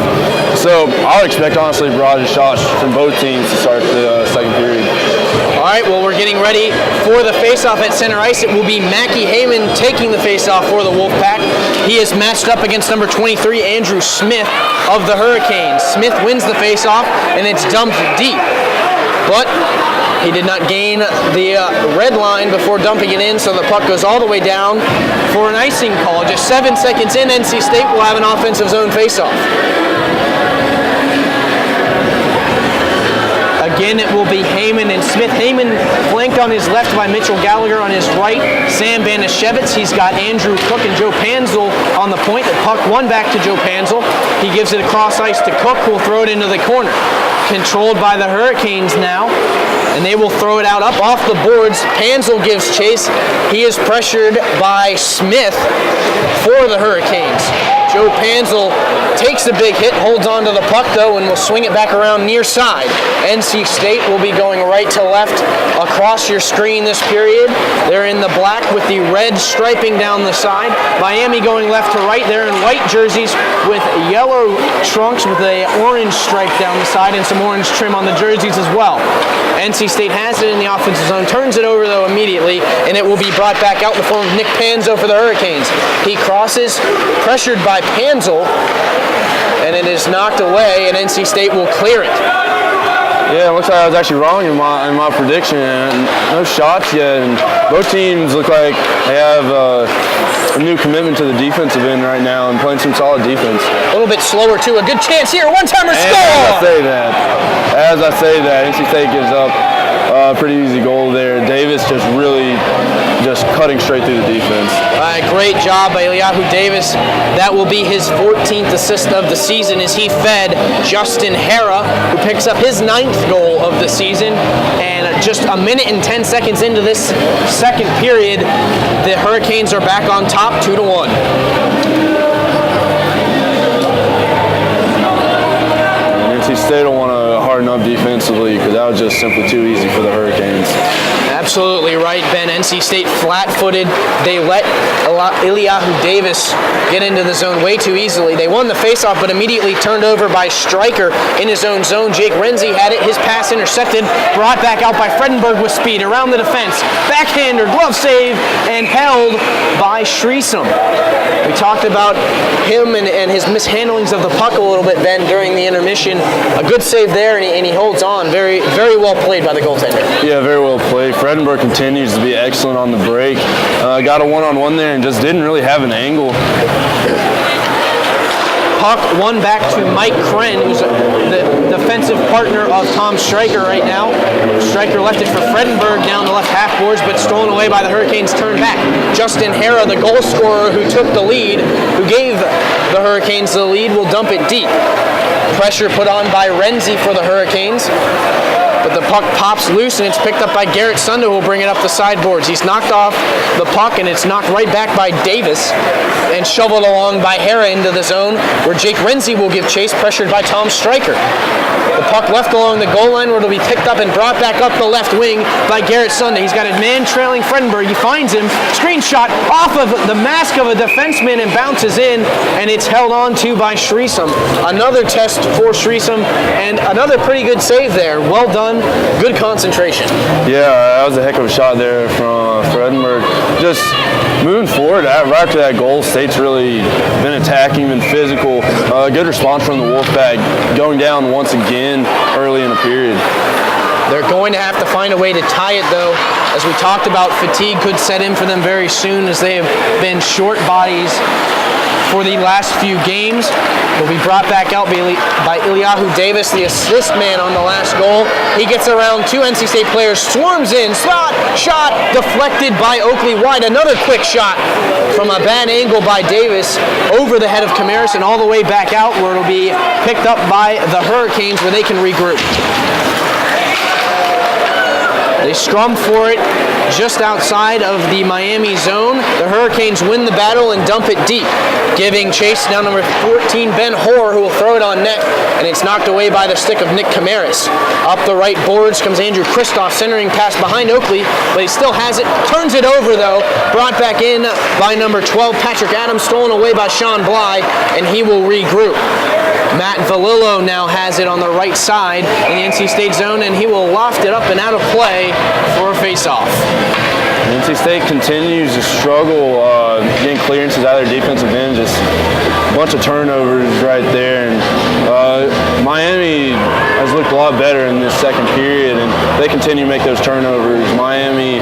So I'll expect, honestly, barrage of shots from both teams to start the second period. All right, well, we're getting ready for the faceoff at center ice. It will be Mackie Heyman taking the faceoff for the Wolfpack. He is matched up against number 23, Andrew Smith of the Hurricanes. Smith wins the faceoff, and it's dumped deep. But he did not gain the red line before dumping it in, so the puck goes all the way down for an icing call. Just 7 seconds in, NC State will have an offensive zone faceoff. Again, it will be Heyman and Smith. Heyman flanked on his left by Mitchell Gallagher. On his right, Sam Banashevitz. He's got Andrew Cook and Joe Panzel on the point. The puck one back to Joe Panzel. He gives it across ice to Cook, who will throw it into the corner. Controlled by the Hurricanes now, and they will throw it out up off the boards. Panzel gives chase. He is pressured by Smith for the Hurricanes. Joe Panzel takes the big hit, holds on to the puck though, and will swing it back around near side. NC State will be going right to left across your screen this period. They're in the black with the red striping down the side. Miami going left to right. They're in white jerseys with yellow trunks with a orange stripe down the side and some orange trim on the jerseys as well. NC State has it in the offensive zone, turns it over though immediately, and it will be brought back out in the form of Nick Panzo for the Hurricanes. He crosses, pressured by Panzel, and it is knocked away, and NC State will clear it. Yeah, it looks like I was actually wrong in my prediction. No shots yet, and both teams look like they have a new commitment to the defensive end right now and playing some solid defense. A little bit slower too. A good chance here. One-timer score! As I say that, NC State gives up a pretty easy goal there. Davis really cutting straight through the defense. Great job by Eliyahu Davis. That will be his 14th assist of the season as he fed Justin Hara, who picks up his 9th goal of the season. And just a minute and 10 seconds into this second period, the Hurricanes are back on top 2-1. NC offensively, because that was just simply too easy for the Hurricanes. Absolutely right, Ben. NC State flat-footed. They let Eliyahu Davis get into the zone way too easily. They won the faceoff, but immediately turned over by Stryker in his own zone. Jake Renzi had it. His pass intercepted, brought back out by Fredenberg with speed around the defense. Backhander, glove save, and held by Shreesom. We talked about him and his mishandlings of the puck a little bit, Ben, during the intermission. A good save there, and he holds on. Very, very well played by the goaltender. Yeah, very well played. Fredenberg continues to be excellent on the break. Got a one-on-one there and just didn't really have an angle. Puck won back to Mike Kren, who's the defensive partner of Tom Stryker right now. Stryker left it for Fredenberg down the left half boards, but stolen away by the Hurricanes, turned back. Justin Hara, the goal scorer who took the lead, who gave the Hurricanes the lead, will dump it deep. Pressure put on by Renzi for the Hurricanes. But the puck pops loose and it's picked up by Garrett Sunda, who will bring it up the sideboards. He's knocked off the puck and it's knocked right back by Davis and shoveled along by Hara into the zone, where Jake Renzi will give chase, pressured by Tom Stryker. The puck left along the goal line, where it'll be picked up and brought back up the left wing by Garrett Sunda. He's got a man trailing Fredenberg. He finds him. Screenshot off of the mask of a defenseman and bounces in, and it's held on to by Shreesom. Another test for Shreesom, and another pretty good save there. Well done. Good concentration. Yeah, that was a heck of a shot there from Fredenberg. Just moving forward, right after that goal, State's really been attacking, been physical. Good response from the Wolfpack, going down once again early in the period. They're going to have to find a way to tie it, though. As we talked about, fatigue could set in for them very soon, as they have been short bodies for the last few games. Will be brought back out by Eliyahu Davis, the assist man on the last goal. He gets around two NC State players, swarms in, shot deflected by Oakley wide. Another quick shot from a bad angle by Davis over the head of Camaris and all the way back out, where it'll be picked up by the Hurricanes, where they can regroup. They scrum for it just outside of the Miami zone. The Hurricanes win the battle and dump it deep, giving chase down number 14, Ben Hoare, who will throw it on net, and it's knocked away by the stick of Nick Camaris. Up the right boards comes Andrew Kristoff, centering pass behind Oakley, but he still has it, turns it over though, brought back in by number 12, Patrick Adams, stolen away by Sean Bly, and he will regroup. Matt Valillo now has it on the right side in the NC State zone, and he will loft it up and out of play for a face-off. NC State continues to struggle getting clearances out of their defensive end. Just a bunch of turnovers right there. And Miami has looked a lot better in this second period, and they continue to make those turnovers. Miami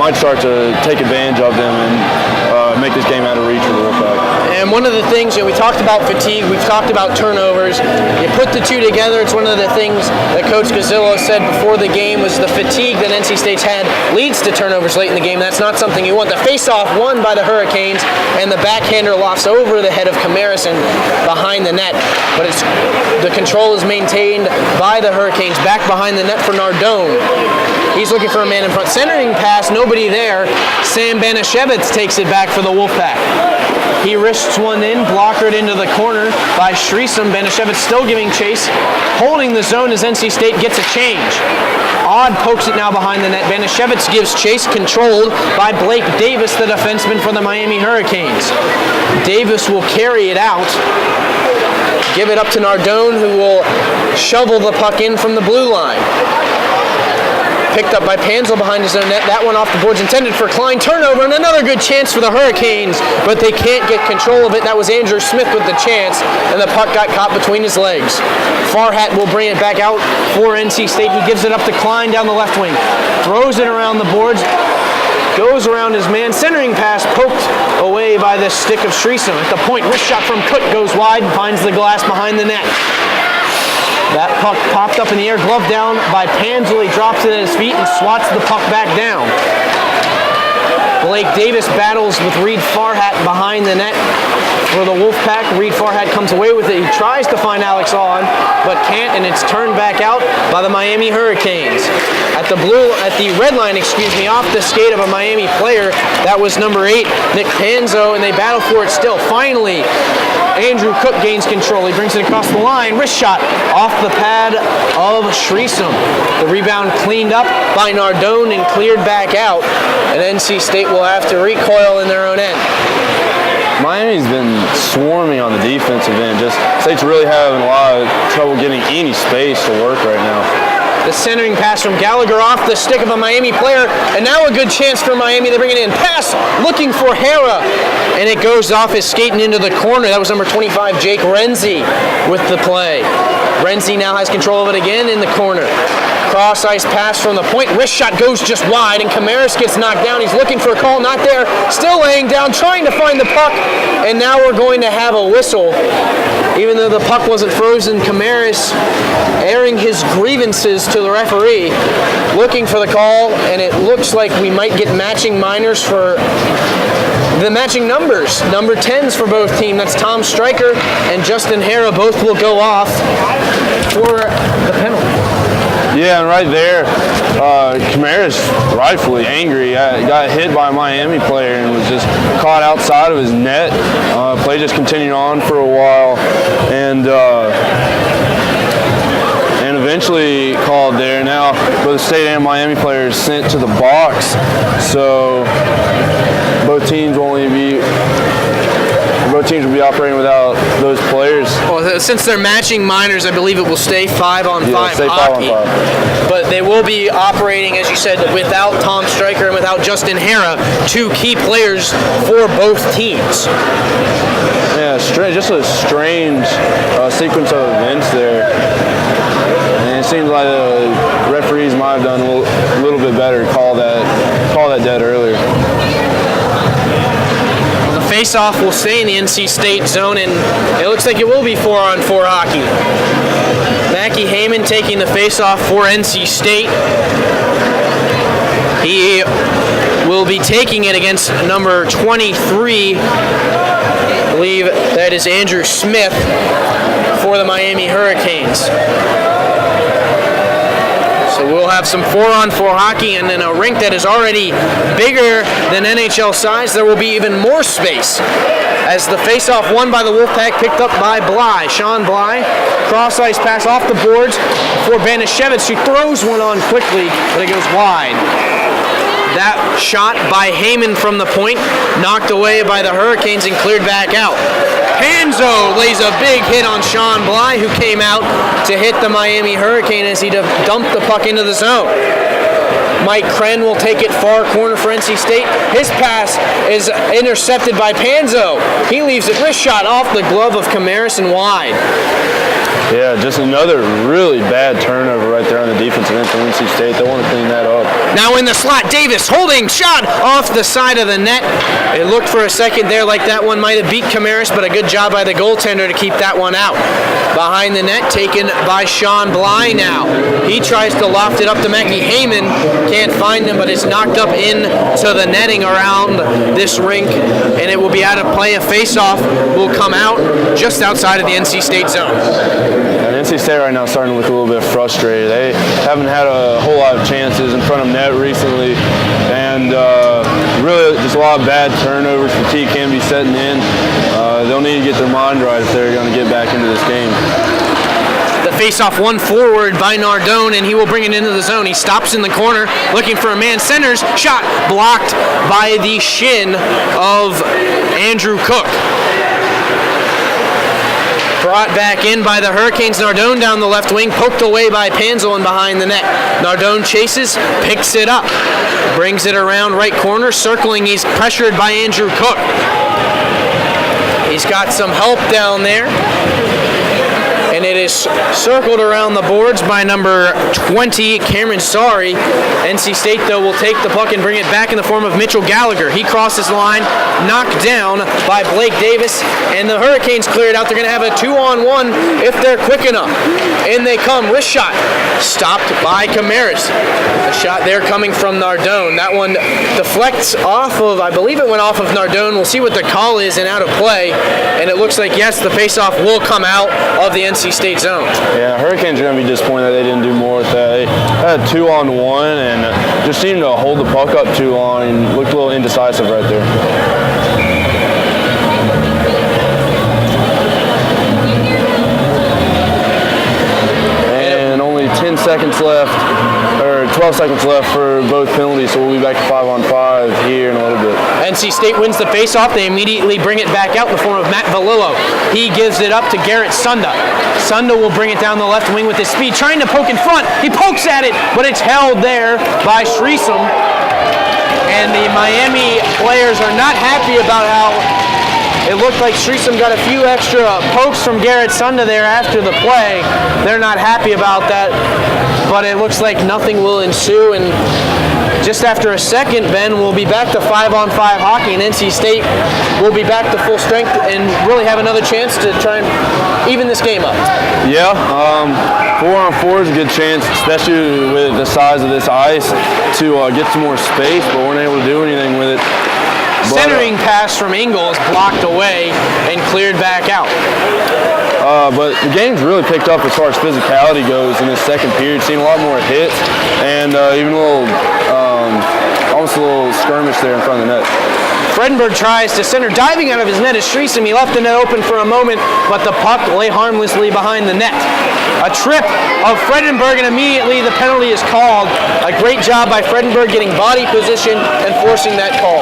might start to take advantage of them and make this game out of reach for the Wolfpack. And one of the things, we talked about fatigue, we've talked about turnovers. You put the two together, it's one of the things that Coach Gazzillo said before the game was the fatigue that NC State's had leads to turnovers late in the game. That's not something you want. The face-off won by the Hurricanes, and the backhander lofts over the head of Camaris and behind the net. But the control is maintained by the Hurricanes. Back behind the net for Nardone. He's looking for a man in front. Centering pass, nobody there. Sam Banashevitz takes it back for the Wolfpack. He risks one in, blockered into the corner by Shreesom. Banashevitz still giving chase, holding the zone as NC State gets a change. Odd pokes it now behind the net. Banashevitz gives chase, controlled by Blake Davis, the defenseman for the Miami Hurricanes. Davis will carry it out, give it up to Nardone, who will shovel the puck in from the blue line. Picked up by Panzel behind his own net. That one off the boards, intended for Klein. Turnover and another good chance for the Hurricanes, but they can't get control of it. That was Andrew Smith with the chance, and the puck got caught between his legs. Farhat will bring it back out for NC State. He gives it up to Klein down the left wing. Throws it around the boards. Goes around his man. Centering pass poked away by the stick of Shreesom. At the point, wrist shot from Cook goes wide and finds the glass behind the net. That puck popped up in the air, glove down by Panzel. He drops it at his feet and swats the puck back down. Blake Davis battles with Reed Farhat behind the net. for the Wolfpack. Reed Farhat comes away with it. He tries to find Alex on, but can't, and it's turned back out by the Miami Hurricanes. At the red line, off the skate of a Miami player. That was number 8, Nick Panzo, and they battle for it still. Finally, Andrew Cook gains control. He brings it across the line. Wrist shot off the pad of Shreesum. The rebound cleaned up by Nardone and cleared back out, and NC State will have to recoil in their own end. Miami's been swarming on the defensive end. State's really having a lot of trouble getting any space to work right now. The centering pass from Gallagher off the stick of a Miami player, and now a good chance for Miami. They bring it in. Pass looking for Hera, and it goes off his skating into the corner. That was number 25, Jake Renzi, with the play. Renzi now has control of it again in the corner. Cross ice pass from the point. Wrist shot goes just wide, and Camaris gets knocked down. He's looking for a call, not there. Still laying down, trying to find the puck, and now we're going to have a whistle. Even though the puck wasn't frozen, Camaris airing his grievances to the referee, looking for the call, and it looks like we might get matching minors for the matching numbers. Number 10s for both teams. That's Tom Stryker and Justin Hera. Both will go off for the penalty. Yeah, and right there, Camaris rightfully angry. Got hit by a Miami player and was just caught outside of his net. Play just continued on for a while, and eventually called there. Now both State and Miami players sent to the box, so both teams will be operating without those players. Well, since they're matching minors, I believe it will stay 5-on-5 stay hockey. 5-on-5. But they will be operating, as you said, without Tom Stryker and without Justin Hera, 2 key players for both teams. Yeah, just a strange sequence of events there. And it seems like the referees might have done a little bit better to call that dead earlier. Face-off will stay in the NC State zone, and it looks like it will be 4-on-4 hockey. Mackie Heyman taking the face-off for NC State. He will be taking it against number 23. I believe that is Andrew Smith for the Miami Hurricanes. So we'll have some 4-on-4 hockey, and in a rink that is already bigger than NHL size, there will be even more space. As the face-off won by the Wolfpack, picked up by Bly. Sean Bly, cross-ice pass off the boards for Banishevich, who throws one on quickly, but it goes wide. That shot by Heyman from the point, knocked away by the Hurricanes and cleared back out. Panzo lays a big hit on Sean Bly, who came out to hit the Miami Hurricane as he dumped the puck into the zone. Mike Kren will take it far corner for NC State. His pass is intercepted by Panzo. He leaves it wrist shot off the glove of Camaris and wide. Yeah, just another really bad turnover right there on the defensive end for NC State. They want to clean that up. Now in the slot, Davis holding shot off the side of the net. It looked for a second there like that one might have beat Camaris, but a good job by the goaltender to keep that one out. Behind the net, taken by Sean Bly now. He tries to loft it up to Mackie Heyman. Can't find him, but it's knocked up into the netting around this rink, and it will be out of play. A face-off will come out just outside of the NC State zone. And NC State right now is starting to look a little bit frustrated. They haven't had a whole lot of chances in front of net recently, and really just a lot of bad turnovers. Fatigue can be setting in. They'll need to get their mind right if they're going to get back into this game. The face-off won forward by Nardone, and he will bring it into the zone. He stops in the corner, looking for a man. Centers, shot blocked by the shin of Andrew Cook. Brought back in by the Hurricanes. Nardone down the left wing, poked away by Panzo and behind the net. Nardone chases, picks it up, brings it around right corner, circling. He's pressured by Andrew Cook. He's got some help down there, and it is circled around the boards by number 20, Cameron Sorry. NC State, though, will take the puck and bring it back in the form of Mitchell Gallagher. He crosses the line, knocked down by Blake Davis, and the Hurricanes clear it out. They're going to have a 2-on-1 if they're quick enough. In they come. Wrist shot stopped by Camaris. The shot there coming from Nardone. That one deflects off of, I believe it went off of Nardone. We'll see what the call is and out of play. And it looks like, yes, the faceoff will come out of the NC State zone. Yeah, Hurricanes are going to be disappointed that they didn't do more with that. They had a 2-on-1 and just seemed to hold the puck up too long and looked a little indecisive right there. And only 10 seconds left, or 12 seconds left for both penalties, so we'll be back to 5-on-5 here in a little bit. NC State wins the faceoff. They immediately bring it back out in the form of Matt Valillo. He gives it up to Garrett Sunda. Sunda will bring it down the left wing with his speed, trying to poke in front. He pokes at it, but it's held there by Shreesum. And the Miami players are not happy about how it looked like Shreesum got a few extra pokes from Garrett Sunda there after the play. They're not happy about that, but it looks like nothing will ensue. And just after a second, Ben, we'll be back to 5-on-5 hockey, and NC State will be back to full strength and really have another chance to try and even this game up. Yeah, 4-on-4 is a good chance, especially with the size of this ice, to get some more space, but we're not able to do anything with it. Centering pass from Ingles blocked away and cleared back out. But the game's really picked up as far as physicality goes in this second period. Seen a lot more hits and even a little, almost a little skirmish there in front of the net. Fredenberg tries to center, diving out of his net is Shreesum. He left the net open for a moment, but the puck lay harmlessly behind the net. A trip of Fredenberg, and immediately the penalty is called. A great job by Fredenberg getting body position and forcing that call.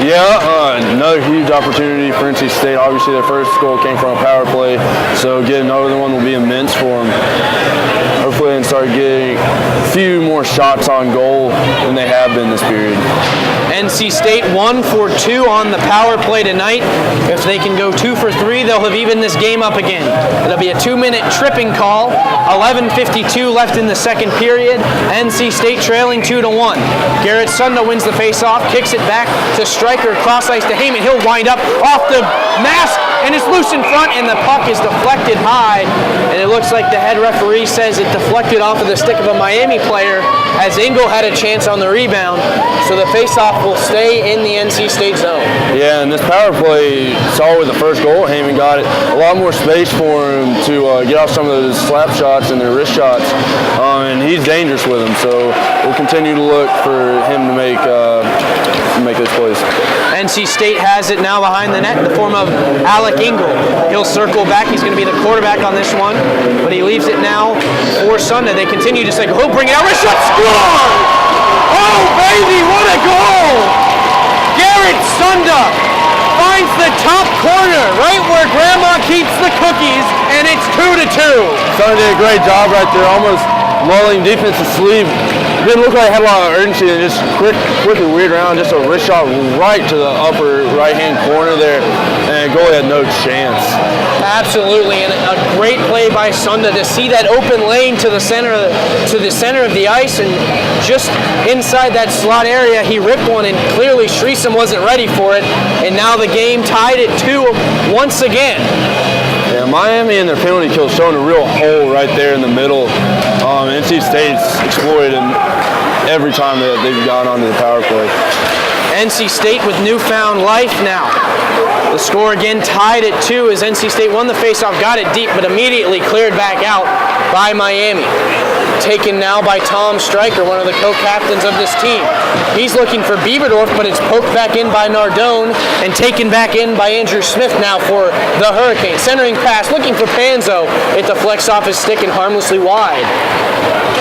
Yeah, another huge opportunity for NC State. Obviously, their first goal came from a power play, so getting another one will be immense for them. Hopefully, they can start getting a few more shots on goal than they have been this period. NC State 1 for 2 on the power play tonight. If they can go 2 for 3, they'll have evened this game up again. It'll be a 2-minute tripping call. 11:52 left in the second period. NC State trailing 2-1. Garrett Sunda wins the faceoff, kicks it back to Stryker, cross ice to Heyman. He'll wind up off the mask, and it's loose in front, and the puck is deflected high. And it looks like the head referee says it deflected off of the stick of a Miami player, as Ingle had a chance on the rebound. So the faceoff will stay in the NC State zone. Yeah, and this power play, saw with the first goal, Heyman got it a lot more space for him to get off some of those slap shots and their wrist shots, and he's dangerous with them. So we'll continue to look for him to make those plays. NC State has it now behind the net in the form of Alec Ingle. He'll circle back. He's going to be the quarterback on this one, but he leaves it now for Sunda. They continue to say, he'll bring it out. Wrist shot, score! Oh, baby, what a goal! Garrett Sunda finds the top corner, right where Grandma keeps the cookies, and it's 2-2. Sunda did a great job right there, almost lulling defensive sleeve. It didn't look like it had a lot of urgency, and just quickly weird around, just a wrist shot right to the upper right-hand corner there, and goalie had no chance. Absolutely, and a great play by Sunda to see that open lane to the center of the ice, and just inside that slot area, he ripped one, and clearly Shreesum wasn't ready for it, and now the game tied at 2 once again. Yeah, Miami and their penalty kill showing a real hole right there in the middle. NC State's exploited every time that they've gone onto the power play. NC State with newfound life now. The score again tied at 2 as NC State won the faceoff, got it deep, but immediately cleared back out by Miami. Taken now by Tom Stryker, one of the co-captains of this team. He's looking for Bieberdorf, but it's poked back in by Nardone and taken back in by Andrew Smith now for the Hurricanes. Centering pass, looking for Panzo. It deflects off his stick and harmlessly wide.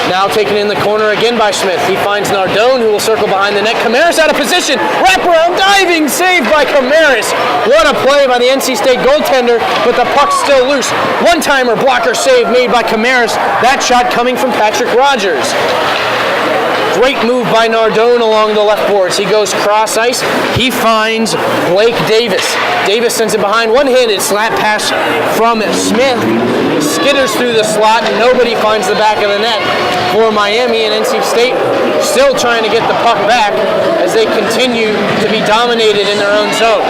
Now taken in the corner again by Smith. He finds Nardone, who will circle behind the net. Camaris out of position. Wraparound diving save by Camaris. What a play by the NC State goaltender, but the puck's still loose. One-timer blocker save made by Camaris. That shot coming from Patrick Rogers. Great move by Nardone along the left boards. He goes cross ice. He finds Blake Davis. Davis sends it behind. One-handed slap pass from Smith. Skitters through the slot, and nobody finds the back of the net for Miami, and NC State still trying to get the puck back as they continue to be dominated in their own zone.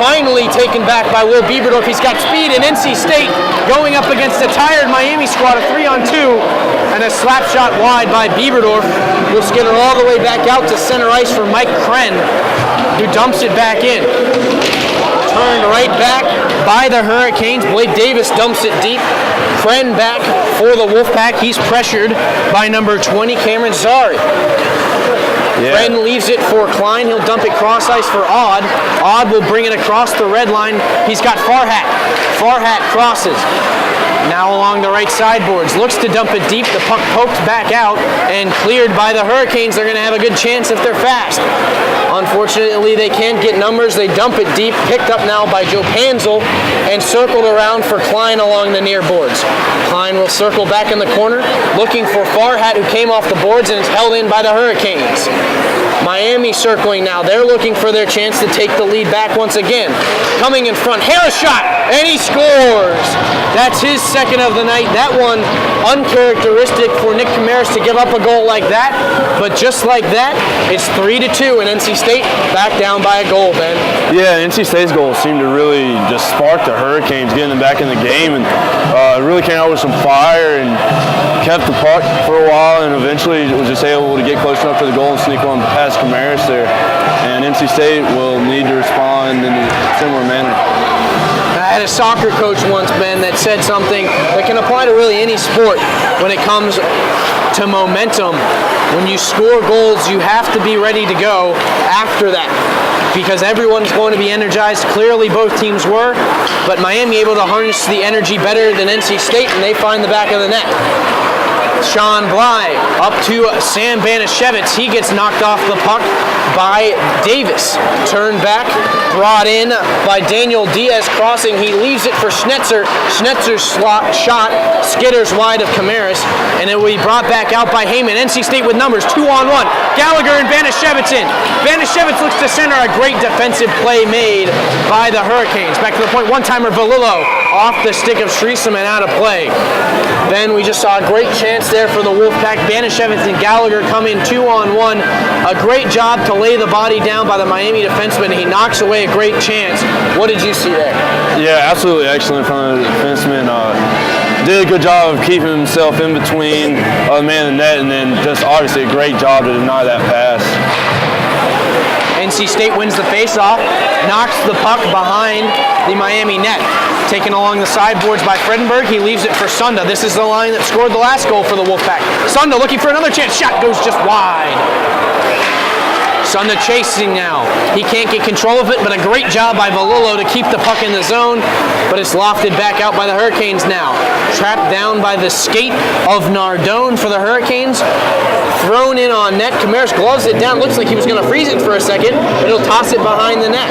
Finally taken back by Will Bieberdorf. He's got speed, and NC State going up against a tired Miami squad, a 3-on-2, and a slap shot wide by Bieberdorf will skitter all the way back out to center ice for Mike Kren, who dumps it back in. Turned right back by the Hurricanes. Blake Davis dumps it deep. Kren back for the Wolfpack. He's pressured by number 20, Cameron Zari. Yeah. Kren leaves it for Klein. He'll dump it cross ice for Odd. Odd will bring it across the red line. He's got Farhat. Farhat crosses. Now along the right sideboards. Looks to dump it deep. The puck poked back out and cleared by the Hurricanes. They're going to have a good chance if they're fast. Unfortunately, they can't get numbers. They dump it deep. Picked up now by Joe Panzel and circled around for Klein along the near boards. Klein will circle back in the corner, looking for Farhat, who came off the boards and is held in by the Hurricanes. Miami circling now. They're looking for their chance to take the lead back once again. Coming in front, Harris shot, and he scores. That's his second of the night. That one uncharacteristic for Nick Camaras to give up a goal like that, but just like that, it's 3-2, and NC State back down by a goal, Ben. Yeah, NC State's goal seemed to really just spark the Hurricanes, getting them back in the game, and really came out with some fire and kept the puck for a while, and eventually was just able to get close enough to the goal and sneak one past Camaras there. And NC State will need to respond in a similar manner. I had a soccer coach once, Ben, that said something that can apply to really any sport when it comes to momentum. When you score goals, you have to be ready to go after that, because everyone's going to be energized. Clearly both teams were, but Miami able to harness the energy better than NC State, and they find the back of the net. Sean Bly up to Sam Banashevitz. He gets knocked off the puck by Davis. Turned back, brought in by Daniel Diaz crossing. He leaves it for Schnetzer. Schnetzer's shot skitters wide of Camaras, and it will be brought back out by Heyman. NC State with numbers, 2-on-1. Gallagher and Banashevitz in. Banashevitz looks to center. A great defensive play made by the Hurricanes. Back to the point, one-timer Valillo off the stick of Shreesom and out of play. Then we just saw a great chance there for the Wolfpack. Banashevitz and Gallagher come in 2-on-1. A great job to lay the body down by the Miami defenseman. He knocks away a great chance. What did you see there? Yeah, absolutely excellent from the defenseman. Did a good job of keeping himself in between the man and the net, and then just obviously a great job to deny that pass. NC State wins the faceoff, knocks the puck behind the Miami net. Taken along the sideboards by Fredenberg. He leaves it for Sunda. This is the line that scored the last goal for the Wolfpack. Sunda looking for another chance. Shot goes just wide. Sunda chasing now. He can't get control of it, but a great job by Valillo to keep the puck in the zone, but it's lofted back out by the Hurricanes now. Trapped down by the skate of Nardone for the Hurricanes. Thrown in on net. Camaras gloves it down. Looks like he was going to freeze it for a second, but he'll toss it behind the net.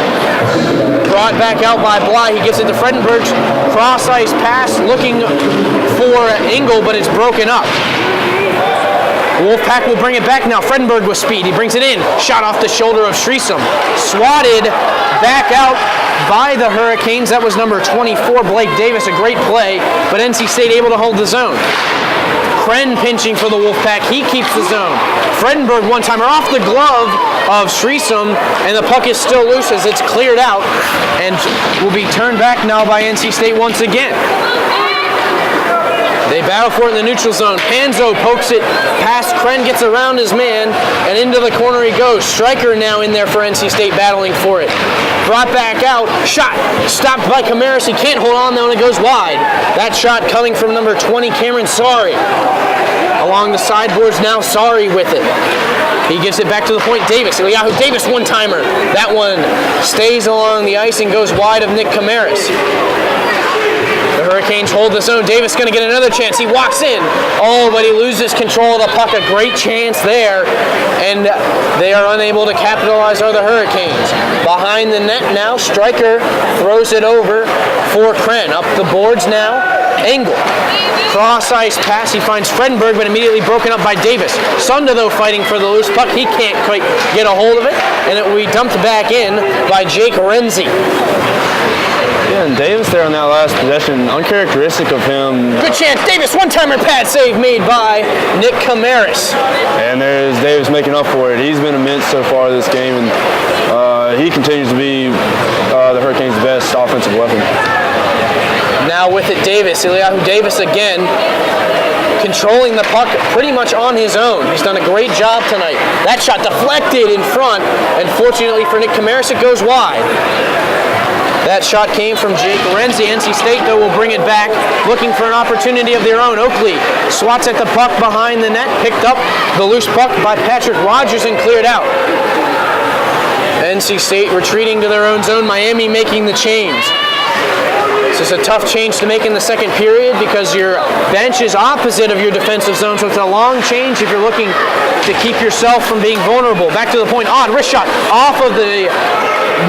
Brought back out by Bly. He gives it to Fredenberg's cross-ice pass, looking for Engel, but it's broken up. Wolfpack will bring it back now. Fredenberg with speed. He brings it in. Shot off the shoulder of Shreesom. Swatted back out by the Hurricanes. That was number 24, Blake Davis. A great play, but NC State able to hold the zone. Kren pinching for the Wolfpack. He keeps the zone. Fredenberg one-timer off the glove of Shreesom, and the puck is still loose as it's cleared out and will be turned back now by NC State once again. They battle for it in the neutral zone. Panzo pokes it past Kren, gets around his man, and into the corner he goes. Stryker now in there for NC State battling for it. Brought back out, shot, stopped by Camaras. He can't hold on though, and it goes wide. That shot coming from number 20, Cameron Sari. Along the sideboards now, Sari with it. He gives it back to the point, Davis. Eliyahu Davis, one-timer. That one stays along the ice and goes wide of Nick Camaras. The Hurricanes hold the zone. Davis going to get another chance. He walks in. Oh, but he loses control of the puck. A great chance there. And they are unable to capitalize on the Hurricanes. Behind the net now, Stryker throws it over for Kren. Up the boards now, Engel. Cross ice pass, he finds Fredenberg, but immediately broken up by Davis. Sunda, though, fighting for the loose puck. He can't quite get a hold of it, and it will be dumped back in by Jake Renzi. Yeah, and Davis there on that last possession, uncharacteristic of him. Good chance, Davis, one-timer pad save made by Nick Camaris. And there's Davis making up for it. He's been immense so far this game, and he continues to be the Hurricanes' best offensive weapon. Now with it, Davis. Eliahu Davis again, controlling the puck pretty much on his own. He's done a great job tonight. That shot deflected in front, and fortunately for Nick Camaris, it goes wide. That shot came from Jake Renzi. NC State, though, will bring it back, looking for an opportunity of their own. Oakley swats at the puck behind the net, picked up the loose puck by Patrick Rogers and cleared out. NC State retreating to their own zone. Miami making the change. This is a tough change to make in the second period because your bench is opposite of your defensive zone, so it's a long change if you're looking to keep yourself from being vulnerable. Back to the point, odd wrist shot off of the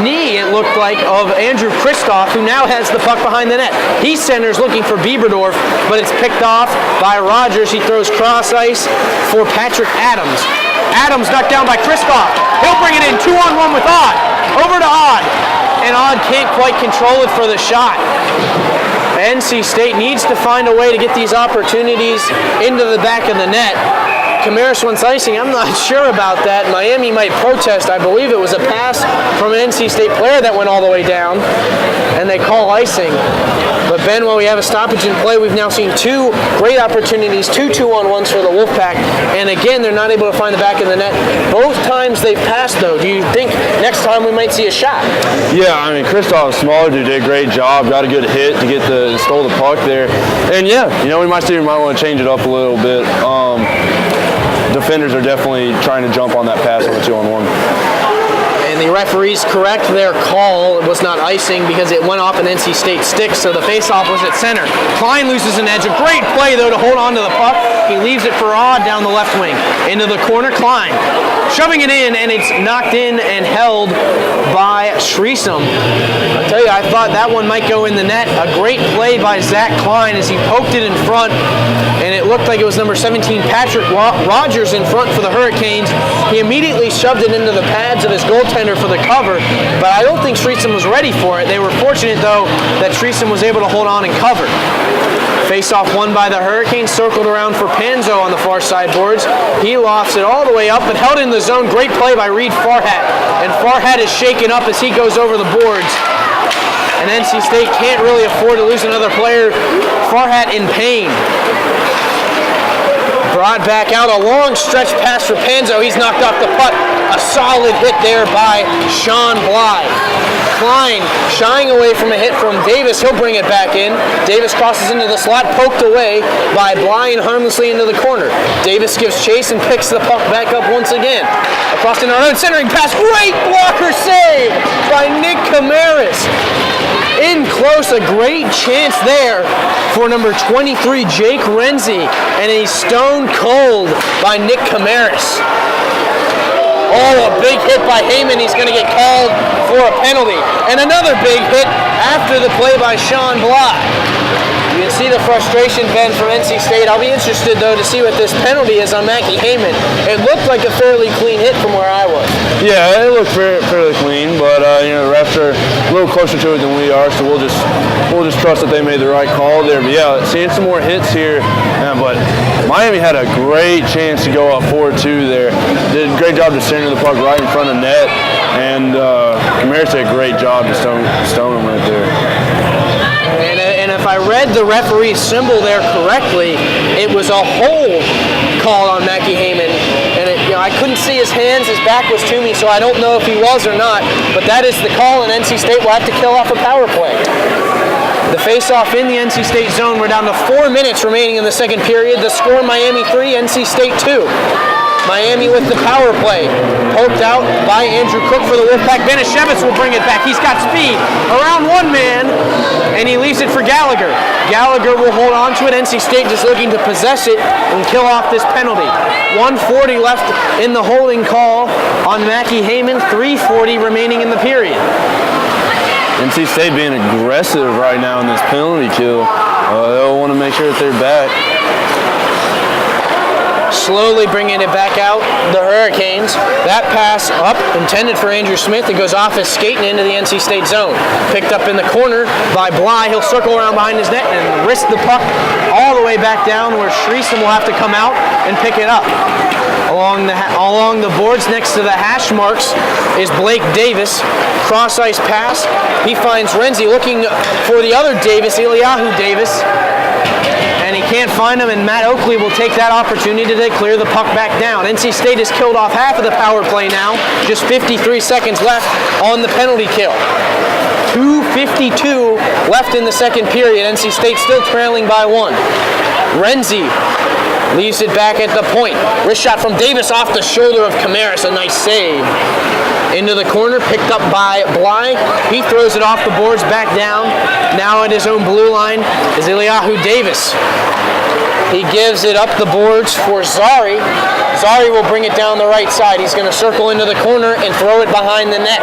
knee, it looked like, of Andrew Kristoff, who now has the puck behind the net. He centers looking for Bieberdorf, but it's picked off by Rogers. He throws cross ice for Patrick Adams. Adams knocked down by Kristoff. He'll bring it in 2-on-1 with Odd. Over to Odd. And Odd can't quite control it for the shot. NC State needs to find a way to get these opportunities into the back of the net. Camaris wants icing. I'm not sure about that. Miami might protest. I believe it was a pass from an NC State player that went all the way down, and they call icing. But Ben, while we have a stoppage in play, we've now seen two great opportunities, two 2-on-1s for the Wolfpack, and again, they're not able to find the back of the net. Both times they've passed, though. Do you think next time we might see a shot? Yeah, I mean, Kristoff Smaller did a great job, got a good hit to stole the puck there. And yeah, we might want to change it up a little bit. Defenders are definitely trying to jump on that pass on the 2-on-1. And the referee's correct. Their call was not icing because it went off an NC State stick, so the faceoff was at center. Klein loses an edge. A great play, though, to hold on to the puck. He leaves it for Odd down the left wing. Into the corner, Klein shoving it in, and it's knocked in and held by Shreesom. I'll tell you, I thought that one might go in the net. A great play by Zach Klein as he poked it in front, and it looked like it was number 17, Patrick Rogers, in front for the Hurricanes. He immediately shoved it into the pads of his goaltender for the cover, but I don't think Shreesom was ready for it. They were fortunate, though, that Shreesom was able to hold on and cover. Face-off won by the Hurricanes, circled around for Panzo on the far side boards. He lofts it all the way up, but held in the zone. Great play by Reed Farhat, and Farhat is shaken up as he goes over the boards. And NC State can't really afford to lose another player. Farhat in pain. Brought back out, a long stretch pass for Panzo. He's knocked off the puck. A solid hit there by Sean Bly. Klein shying away from a hit from Davis. He'll bring it back in. Davis crosses into the slot, poked away by Bly and harmlessly into the corner. Davis gives chase and picks the puck back up once again. Across into our own centering pass. Great blocker save by Nick Camaris. In close, a great chance there for number 23, Jake Renzi, and a stone cold by Nick Camaris. Oh, a big hit by Heyman. He's going to get called for a penalty. And another big hit after the play by Sean Bly. You can see the frustration, Ben, from NC State. I'll be interested, though, to see what this penalty is on Mackie Heyman. It looked like a fairly clean hit from where I was. Yeah, it looked fairly clean, but the refs are a little closer to it than we are, so we'll just trust that they made the right call there. But yeah, seeing some more hits here, but Miami had a great chance to go up 4-2 there. Did a great job to center the puck right in front of net, and Camaris did a great job to stone him right there. And if I read the referee's symbol there correctly, it was a hold call on Mackie Heyman. And I couldn't see his hands, his back was to me, so I don't know if he was or not. But that is the call, and NC State will have to kill off a power play. The face-off in the NC State zone. We're down to 4 minutes remaining in the second period. The score, Miami 3, NC State 2. Miami with the power play. Poked out by Andrew Cook for the Wolfpack. Benishevitz will bring it back. He's got speed around one man, and he leaves it for Gallagher. Gallagher will hold on to it. NC State just looking to possess it and kill off this penalty. 1:40 left in the holding call on Mackie Heyman. 3:40 remaining in the period. NC State being aggressive right now in this penalty kill. They'll want to make sure that they're back. Slowly bringing it back out, the Hurricanes. That pass up, intended for Andrew Smith. It goes off his skate and into the NC State zone. Picked up in the corner by Bly. He'll circle around behind his net and wrist the puck all the way back down where Shreeson will have to come out and pick it up. Along the boards next to the hash marks is Blake Davis. Cross ice pass. He finds Renzi looking for the other Davis, Eliyahu Davis. And he can't find him, and Matt Oakley will take that opportunity to clear the puck back down. NC State has killed off half of the power play now. Just 53 seconds left on the penalty kill. 2:52 left in the second period. NC State still trailing by 1. Renzi leaves it back at the point. Wrist shot from Davis off the shoulder of Camaris. A nice save. Into the corner, picked up by Bly. He throws it off the boards back down. Now at his own blue line is Eliyahu Davis. He gives it up the boards for Zari. Zari will bring it down the right side. He's going to circle into the corner and throw it behind the net.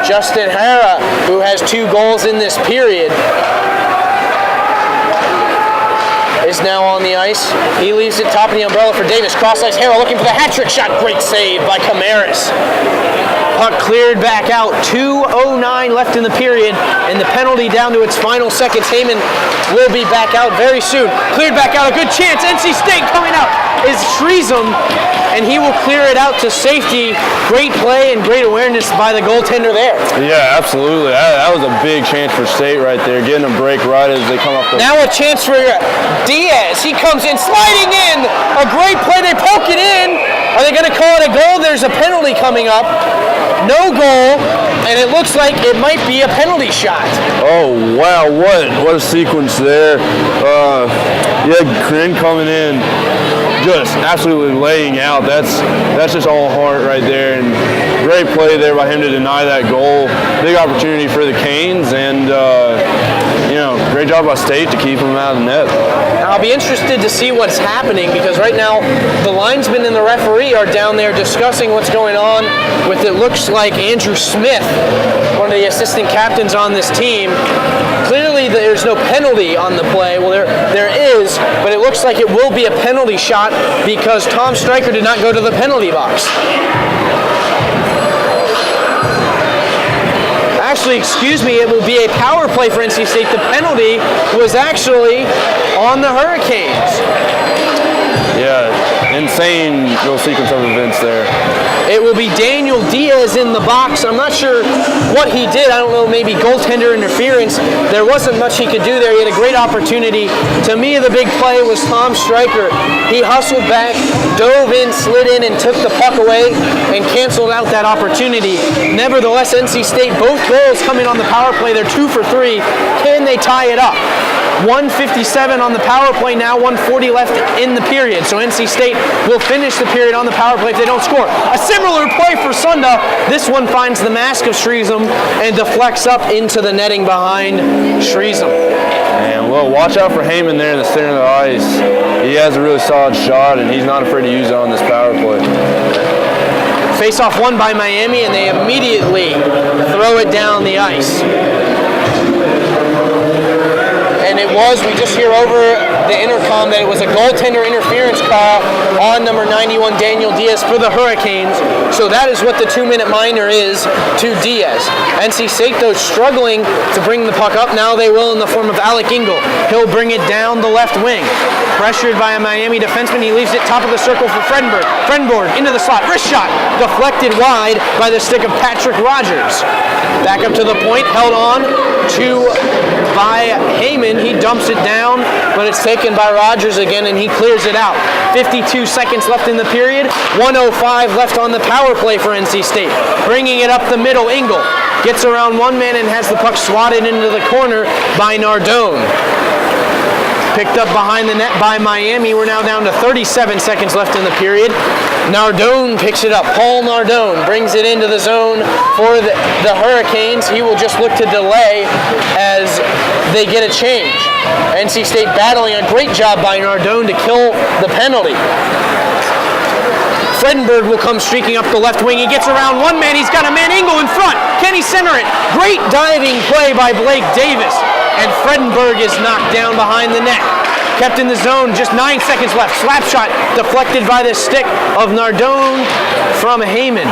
Justin Hara, who has 2 goals in this period, is now on the ice. He leaves it top of the umbrella for Davis. Cross ice, Hara looking for the hat-trick shot. Great save by Camaris. Puck cleared back out. 2:09 left in the period, and the penalty down to its final seconds. Heyman will be back out very soon. Cleared back out, a good chance. NC State coming out is Shreeson, and he will clear it out to safety. Great play and great awareness by the goaltender there. Yeah, absolutely. That was a big chance for State right there, getting a break right as they come off the... Now a chance for Diaz. He comes in, sliding in. A great play. They poke it in. Are they going to call it a goal? There's a penalty coming up. No goal, and it looks like it might be a penalty shot. Oh, wow. What a sequence there. Kryn coming in, just absolutely laying out. That's just all heart right there, and great play there by him to deny that goal. Big opportunity for the Canes, and great job by State to keep him out of the net. I'll be interested to see what's happening, because right now the linesman and the referee are down there discussing what's going on with, it looks like, Andrew Smith, one of the assistant captains on this team. Clearly there's no penalty on the play. Well, there is, but it looks like it will be a penalty shot because Tom Stryker did not go to the penalty box. Actually, excuse me, it will be a power play for NC State. The penalty was actually on the Hurricanes. Yeah, insane little sequence of events there. It will be Daniel Diaz in the box. I'm not sure what he did. I don't know, maybe goaltender interference. There wasn't much he could do there. He had a great opportunity. To me, the big play was Tom Stryker. He hustled back, dove in, slid in, and took the puck away and canceled out that opportunity. Nevertheless, NC State, both goals coming on the power play. They're 2 for 3. Can they tie it up? 1:57 on the power play now, 1:40 left in the period. So NC State will finish the period on the power play if they don't score. A similar play for Sunda. This one finds the mask of Shreeson and deflects up into the netting behind Shreeson. And well, watch out for Heyman there in the center of the ice. He has a really solid shot, and he's not afraid to use it on this power play. Face-off won by Miami, and they immediately throw it down the ice. And it was, we just hear over the intercom that it was a goaltender interference call on number 91, Daniel Diaz, for the Hurricanes. So that is what the 2-minute minor is to Diaz. NC State, though, struggling to bring the puck up. Now they will in the form of Alec Ingle. He'll bring it down the left wing. Pressured by a Miami defenseman, he leaves it top of the circle for Frenberg. Frenborg into the slot, wrist shot, deflected wide by the stick of Patrick Rogers. Back up to the point, held on to by Heyman. He dumps it down, but it's taken by Rogers again, and he clears it out. 52 seconds left in the period. 1:05 left on the power play for NC State. Bringing it up the middle, Ingle gets around one man and has the puck swatted into the corner by Nardone. Picked up behind the net by Miami. We're now down to 37 seconds left in the period. Nardone picks it up. Paul Nardone brings it into the zone for the Hurricanes. He will just look to delay as they get a change. NC State battling, a great job by Nardone to kill the penalty. Fredenberg will come streaking up the left wing. He gets around one man. He's got a man, Ingle, in front. Can he center it? Great diving play by Blake Davis. and Fredenberg is knocked down behind the net. Kept in the zone, just 9 seconds left. Slap shot deflected by the stick of Nardone from Heyman.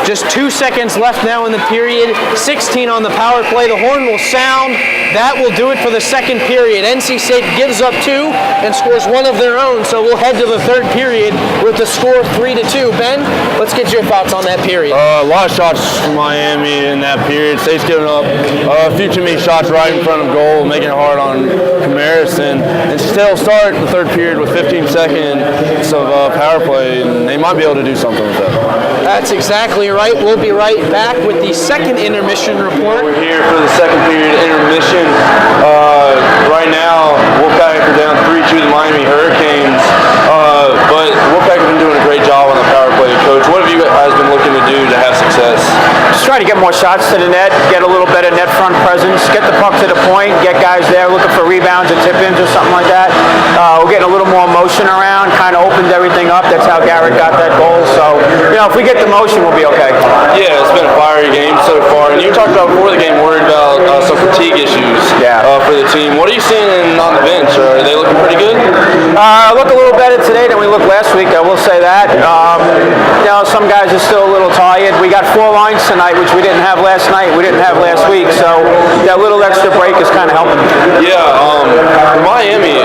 Just 2 seconds left now in the period. 16 on the power play. The horn will sound. That will do it for the second period. NC State gives up 2 and scores 1 of their own. So we'll head to the third period with the score 3-2. Ben, let's get your thoughts on that period. A lot of shots from Miami in that period. State's giving up a few too many shots right in front of goal, making it hard on Camaris, and still start the third period with 15 seconds of power play, and they might be able to do something with that. That's exactly right. We'll be right back with the second intermission report. We're here for the second period intermission. Right now, Wolfpack are down 3-2 to the Miami Hurricanes, but Wolfpack have been doing a great job on the power play. Coach, what have you guys been looking to do to have success? Just try to get more shots to the net, get a little better net front presence, get the puck to the point, get guys there looking for rebounds or tip-ins or something like that. We're getting a little more motion around, kind of opened everything up. That's how Garrett got that goal. So, if we get the motion, we'll be okay. Yeah, it's been a fiery game so far. And you talked about before the game, worried about some fatigue issues for the team. What are you seeing on the bench? Are they looking pretty good? Look a little better today than we looked last week, I will say that. Some guys are still a little tired. We got 4 lines tonight, which we didn't have last night. We didn't have last week. So that little extra break is kind of helping. Yeah, Miami,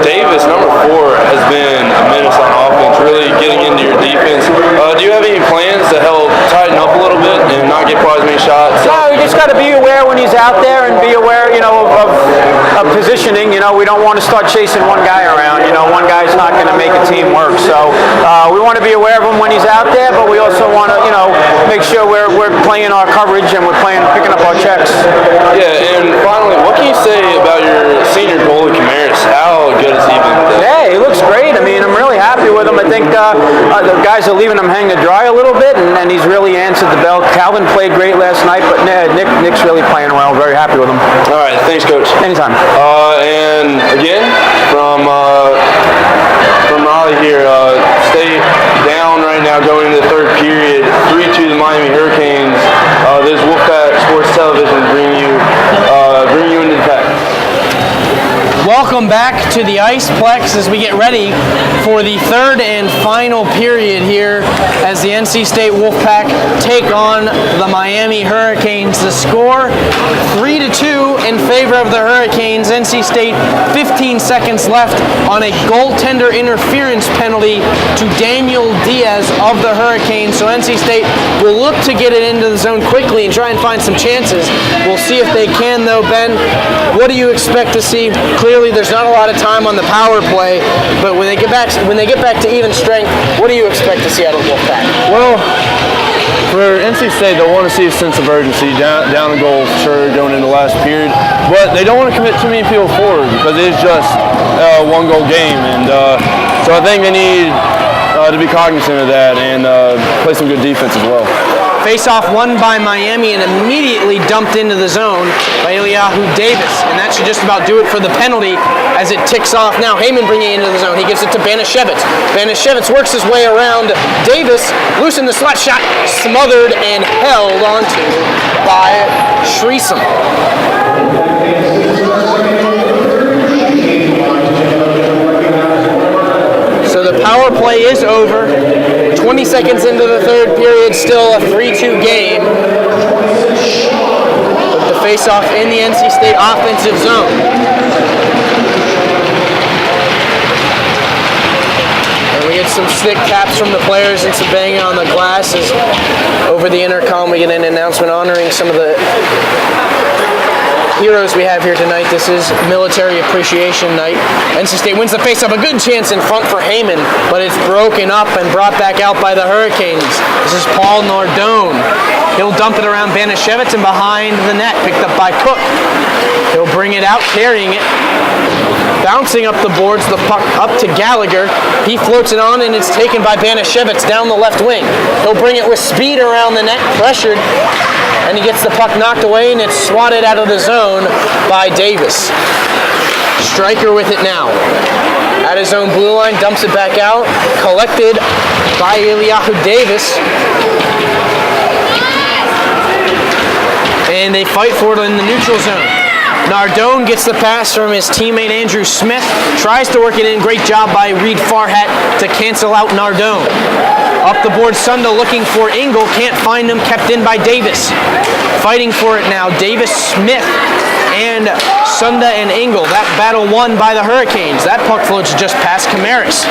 Davis, number 4, has been a menace on offense, really getting into your defense. Do you have any plans to help tighten up a little bit and not get quite as many shots? No, you just got to be aware when he's out there and be aware, of positioning. We don't want to start chasing one guy around. One guy's not going to make a team work. So we want to be aware of him when he's out there, but we also want to, make sure we're playing our coverage and we're picking up our checks. Yeah, and finally, what can you say about your senior goalie, Camaris? How good has he been? Yeah, he looks great. I mean, I'm really happy with him. I think the guys are leaving him hang to dry a little bit, and he's really answered the bell. Calvin played great last night, but Nick's really playing well. Very happy with him. All right, thanks, Coach. Anytime. And again, from Raleigh here, State down right now going into the third period, 3-2 to the Miami Hurricanes. This is Wolfpack Sports Television bringing you into the pack. Welcome back to the Iceplex as we get ready for the third and final period here as the NC State Wolfpack take on the Miami Hurricanes. The score 3-2 in favor of the Hurricanes. NC State 15 seconds left on a goaltender interference penalty to Daniel Diaz of the Hurricanes. So NC State will look to get it into the zone quickly and try and find some chances. We'll see if they can though. Ben, what do you expect to see? Clearly there's not a lot of time on the power play, but when they get back to even strength, what do you expect to see out of Wolfpack? Well, for NC State, they'll want to see a sense of urgency down the goal for sure going into the last period, but they don't want to commit too many people forward because it is just a one-goal game, and so I think they need to be cognizant of that and play some good defense as well. Face-off won by Miami and immediately dumped into the zone by Eliyahu Davis. And that should just about do it for the penalty as it ticks off. Now Heyman bringing it into the zone. He gives it to Banashevitz. Banashevitz works his way around Davis. Loosened the slot shot. Smothered and held onto by Shreesam. So the power play is over. 20 seconds into the third period, still a 3-2 game. With the face-off in the NC State offensive zone. And we get some stick taps from the players and some banging on the glass as over the intercom we get an announcement honoring some of the heroes we have here tonight. This is Military Appreciation Night. NC State wins the face-off. A good chance in front for Heyman, but it's broken up and brought back out by the Hurricanes. This is Paul Nardone. He'll dump it around Banashevitz and behind the net, picked up by Cook. He'll bring it out, carrying it. Bouncing up the boards, the puck up to Gallagher. He floats it on, and it's taken by Banashevitz down the left wing. He'll bring it with speed around the net, pressured, and he gets the puck knocked away, and it's swatted out of the zone by Davis. Stryker with it now. At his own blue line, dumps it back out. Collected by Eliyahu Davis. And they fight for it in the neutral zone. Nardone gets the pass from his teammate Andrew Smith, tries to work it in. Great job by Reed Farhat to cancel out Nardone. Up the board, Sunda looking for Engel, can't find him, kept in by Davis. Fighting for it now, Davis, Smith, and Sunda and Engel. That battle won by the Hurricanes. That puck floats just past Camaris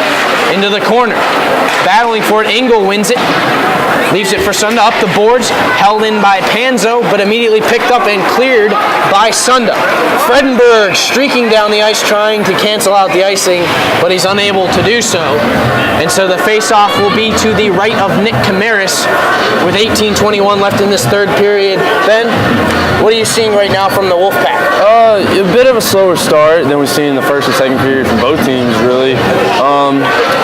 into the corner. Battling for it, Engel wins it. Leaves it for Sunda up the boards, held in by Panzo, but immediately picked up and cleared by Sunda. Fredenberg streaking down the ice trying to cancel out the icing, but he's unable to do so. And so the face-off will be to the right of Nick Camaris with 18:21 left in this third period. Ben, what are you seeing right now from the Wolfpack? A bit of a slower start than we've seen in the first and second period from both teams, really.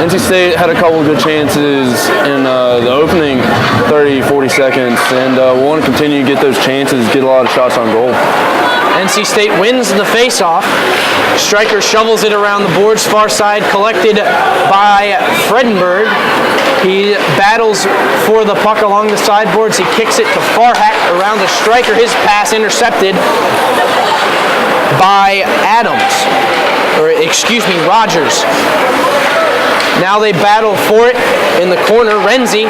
NC State had a couple of good chances in the opening 30, 40 seconds, and we'll want to continue to get those chances, get a lot of shots on goal. NC State wins the face-off. Stryker shovels it around the boards, far side, collected by Fredenberg. He battles for the puck along the sideboards. He kicks it to Farhat around the Stryker. His pass intercepted by Rogers. Now they battle for it in the corner. Renzi,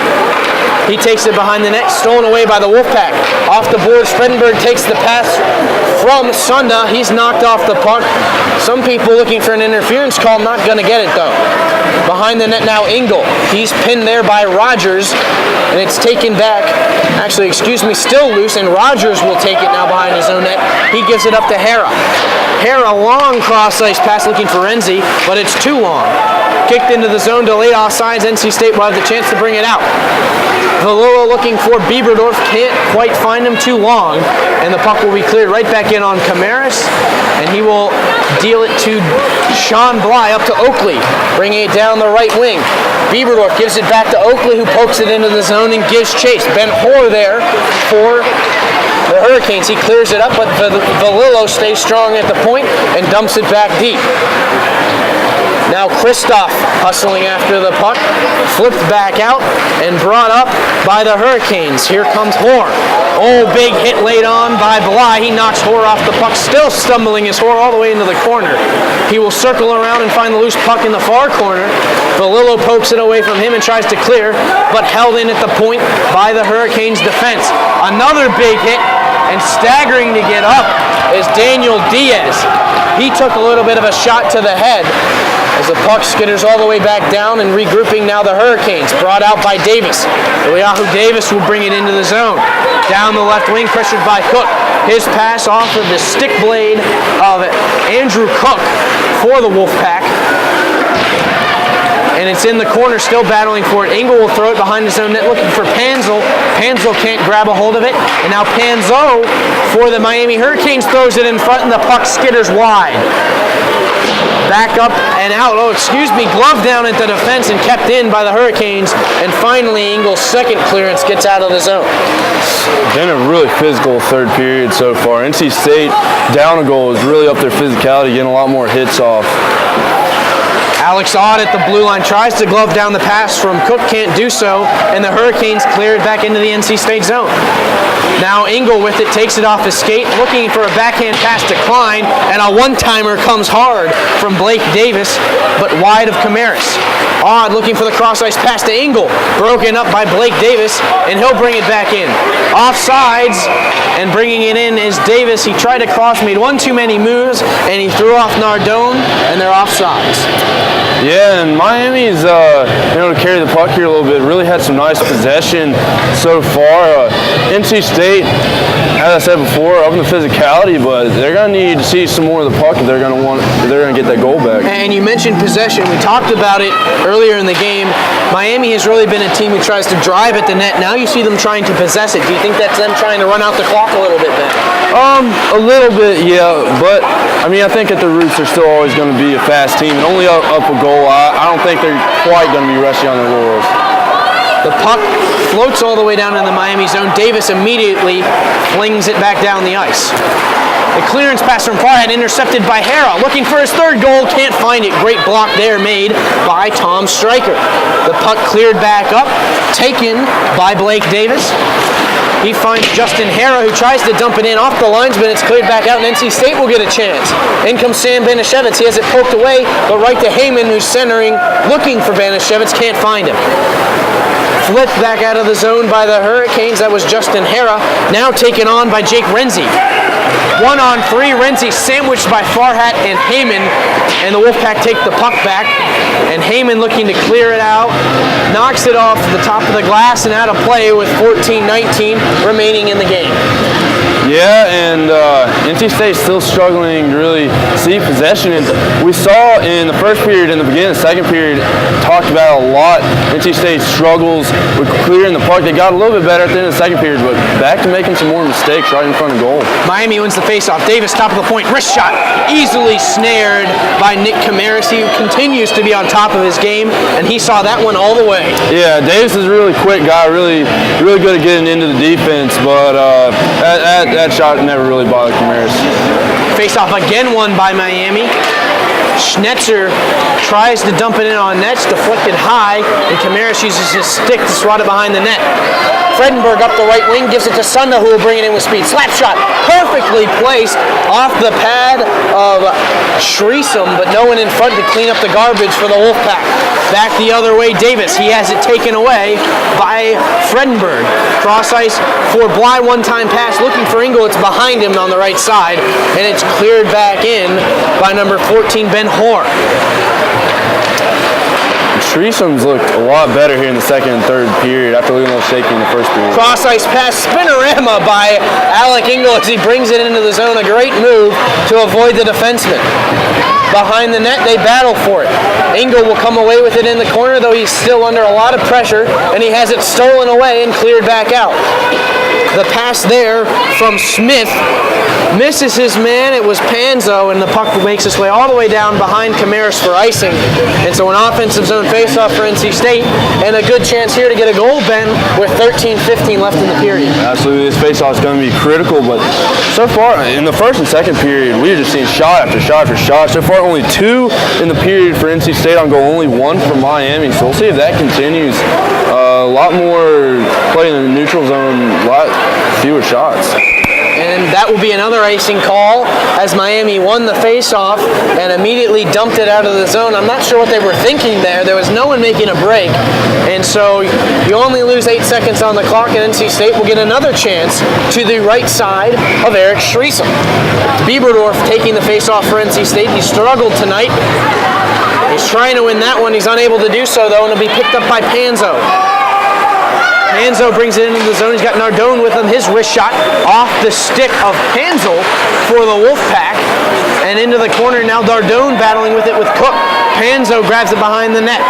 he takes it behind the net, stolen away by the Wolfpack. Off the boards, Fredenberg takes the pass from Sunda. He's knocked off the puck. Some people looking for an interference call, not going to get it though. Behind the net now, Engel. He's pinned there by Rogers, and it's taken back. Actually, still loose, and Rogers will take it now behind his own net. He gives it up to Hera. Hera, long cross-ice pass looking for Renzi, but it's too long. Kicked into the zone, delayed offsides. NC State will have the chance to bring it out. Valillo looking for Bieberdorf, can't quite find him, too long, and the puck will be cleared right back in on Camaris, and he will deal it to Sean Bly up to Oakley, bringing it down the right wing. Bieberdorf gives it back to Oakley, who pokes it into the zone and gives chase. Ben Hoare there for the Hurricanes. He clears it up, but Valillo stays strong at the point and dumps it back deep. Now Kristoff hustling after the puck, flipped back out and brought up by the Hurricanes. Here comes Hoare. Oh, big hit laid on by Bly. He knocks Hoare off the puck, still stumbling as Hoare all the way into the corner. He will circle around and find the loose puck in the far corner. Valillo pokes it away from him and tries to clear, but held in at the point by the Hurricanes defense. Another big hit, and staggering to get up is Daniel Diaz. He took a little bit of a shot to the head as the puck skitters all the way back down, and regrouping now the Hurricanes, brought out by Davis. Eliahu Davis will bring it into the zone. Down the left wing, pressured by Cook. His pass off of the stick blade of Andrew Cook for the Wolfpack. And it's in the corner, still battling for it. Engel will throw it behind his own net, looking for Panzel. Panzel can't grab a hold of it. And now Panzo for the Miami Hurricanes throws it in front, and the puck skitters wide. Back up and out. Glove down at the defense and kept in by the Hurricanes. And finally, Engel's second clearance gets out of the zone. Been a really physical third period so far. NC State down a goal is really up their physicality, getting a lot more hits off. Alex Odd at the blue line tries to glove down the pass from Cook, can't do so, and the Hurricanes clear it back into the NC State zone. Now Engel with it, takes it off his skate, looking for a backhand pass to Klein, and a one-timer comes hard from Blake Davis, but wide of Camaris. Odd looking for the cross-ice pass to Engel, broken up by Blake Davis, and he'll bring it back in. Offsides, and bringing it in is Davis. He tried to cross, made one too many moves, and he threw off Nardone, and they're offsides. Yeah, and Miami's been able to carry the puck here a little bit. Really had some nice possession so far. NC State, as I said before, up in the physicality, but they're going to need to see some more of the puck if they're going to get that goal back. And you mentioned possession. We talked about it earlier in the game. Miami has really been a team who tries to drive at the net. Now you see them trying to possess it. Do you think that's them trying to run out the clock a little bit then? A little bit, yeah, but I think at the roots they're still always going to be a fast team, and only up a goal. I don't think they're quite going to be resting on their laurels. The puck floats all the way down in the Miami zone. Davis immediately flings it back down the ice. The clearance pass from Farhat intercepted by Hera. Looking for his third goal, can't find it. Great block there made by Tom Stryker. The puck cleared back up, taken by Blake Davis. He finds Justin Hara, who tries to dump it in off the linesman. It's cleared back out, and NC State will get a chance. In comes Sam Banashevitz. He has it poked away, but right to Heyman, who's centering, looking for Banashevitz, can't find him. Flipped back out of the zone by the Hurricanes. That was Justin Hara, now taken on by Jake Renzi. 1-on-3, Renzi sandwiched by Farhat and Heyman, and the Wolfpack take the puck back, and Heyman looking to clear it out, knocks it off the top of the glass and out of play with 14-19 remaining in the game. Yeah, and NC State's still struggling to really see possession. And we saw in the first period, in the beginning of the second period, talked about a lot. NC State struggles with clearing the puck. They got a little bit better at the end of the second period, but back to making some more mistakes right in front of goal. Miami wins the faceoff. Davis, top of the point, wrist shot, easily snared by Nick Camaris, who continues to be on top of his game, and he saw that one all the way. Yeah, Davis is a really quick guy, really good at getting into the defense, but that shot never really bothered Camaris. Face-off again won by Miami. Schnetzer tries to dump it in on nets, deflected high, and Camaris uses his stick to swat it behind the net. Fredenberg up the right wing, gives it to Sunda, who will bring it in with speed. Slap shot, perfectly placed off the pad of Shreesom, but no one in front to clean up the garbage for the Wolfpack. Back the other way, Davis. He has it taken away by Fredenberg. Cross ice for Bly, one-time pass, looking for Engel. It's behind him on the right side, and it's cleared back in by number 14, Ben Hoare. Shreesom's looked a lot better here in the second and third period after looking a little shaky in the first period. Cross ice pass, spinorama by Alec Engel as he brings it into the zone. A great move to avoid the defenseman. Behind the net, they battle for it. Engel will come away with it in the corner, though he's still under a lot of pressure, and he has it stolen away and cleared back out. The pass there from Smith misses his man. It was Panzo, and the puck makes its way all the way down behind Camaris for icing. And so an offensive zone faceoff for NC State, and a good chance here to get a goal, Ben, with 13:15 left in the period. Absolutely, this faceoff is going to be critical, but so far in the first and second period, we've just seen shot after shot after shot. So far, only 2 in the period for NC State on goal, only 1 for Miami. So we'll see if that continues. A lot more play in the neutral zone, a lot fewer shots. And that will be another icing call as Miami won the face-off and immediately dumped it out of the zone. I'm not sure what they were thinking there. There was no one making a break. And so you only lose 8 seconds on the clock, and NC State will get another chance to the right side of Eric Shreesom. Bieberdorf taking the face-off for NC State. He struggled tonight. He's trying to win that one. He's unable to do so, though, and it'll be picked up by Panzo. Panzo brings it into the zone. He's got Nardone with him. His wrist shot off the stick of Panzo for the Wolfpack. And into the corner now, Nardone battling with it with Cook. Panzo grabs it behind the net.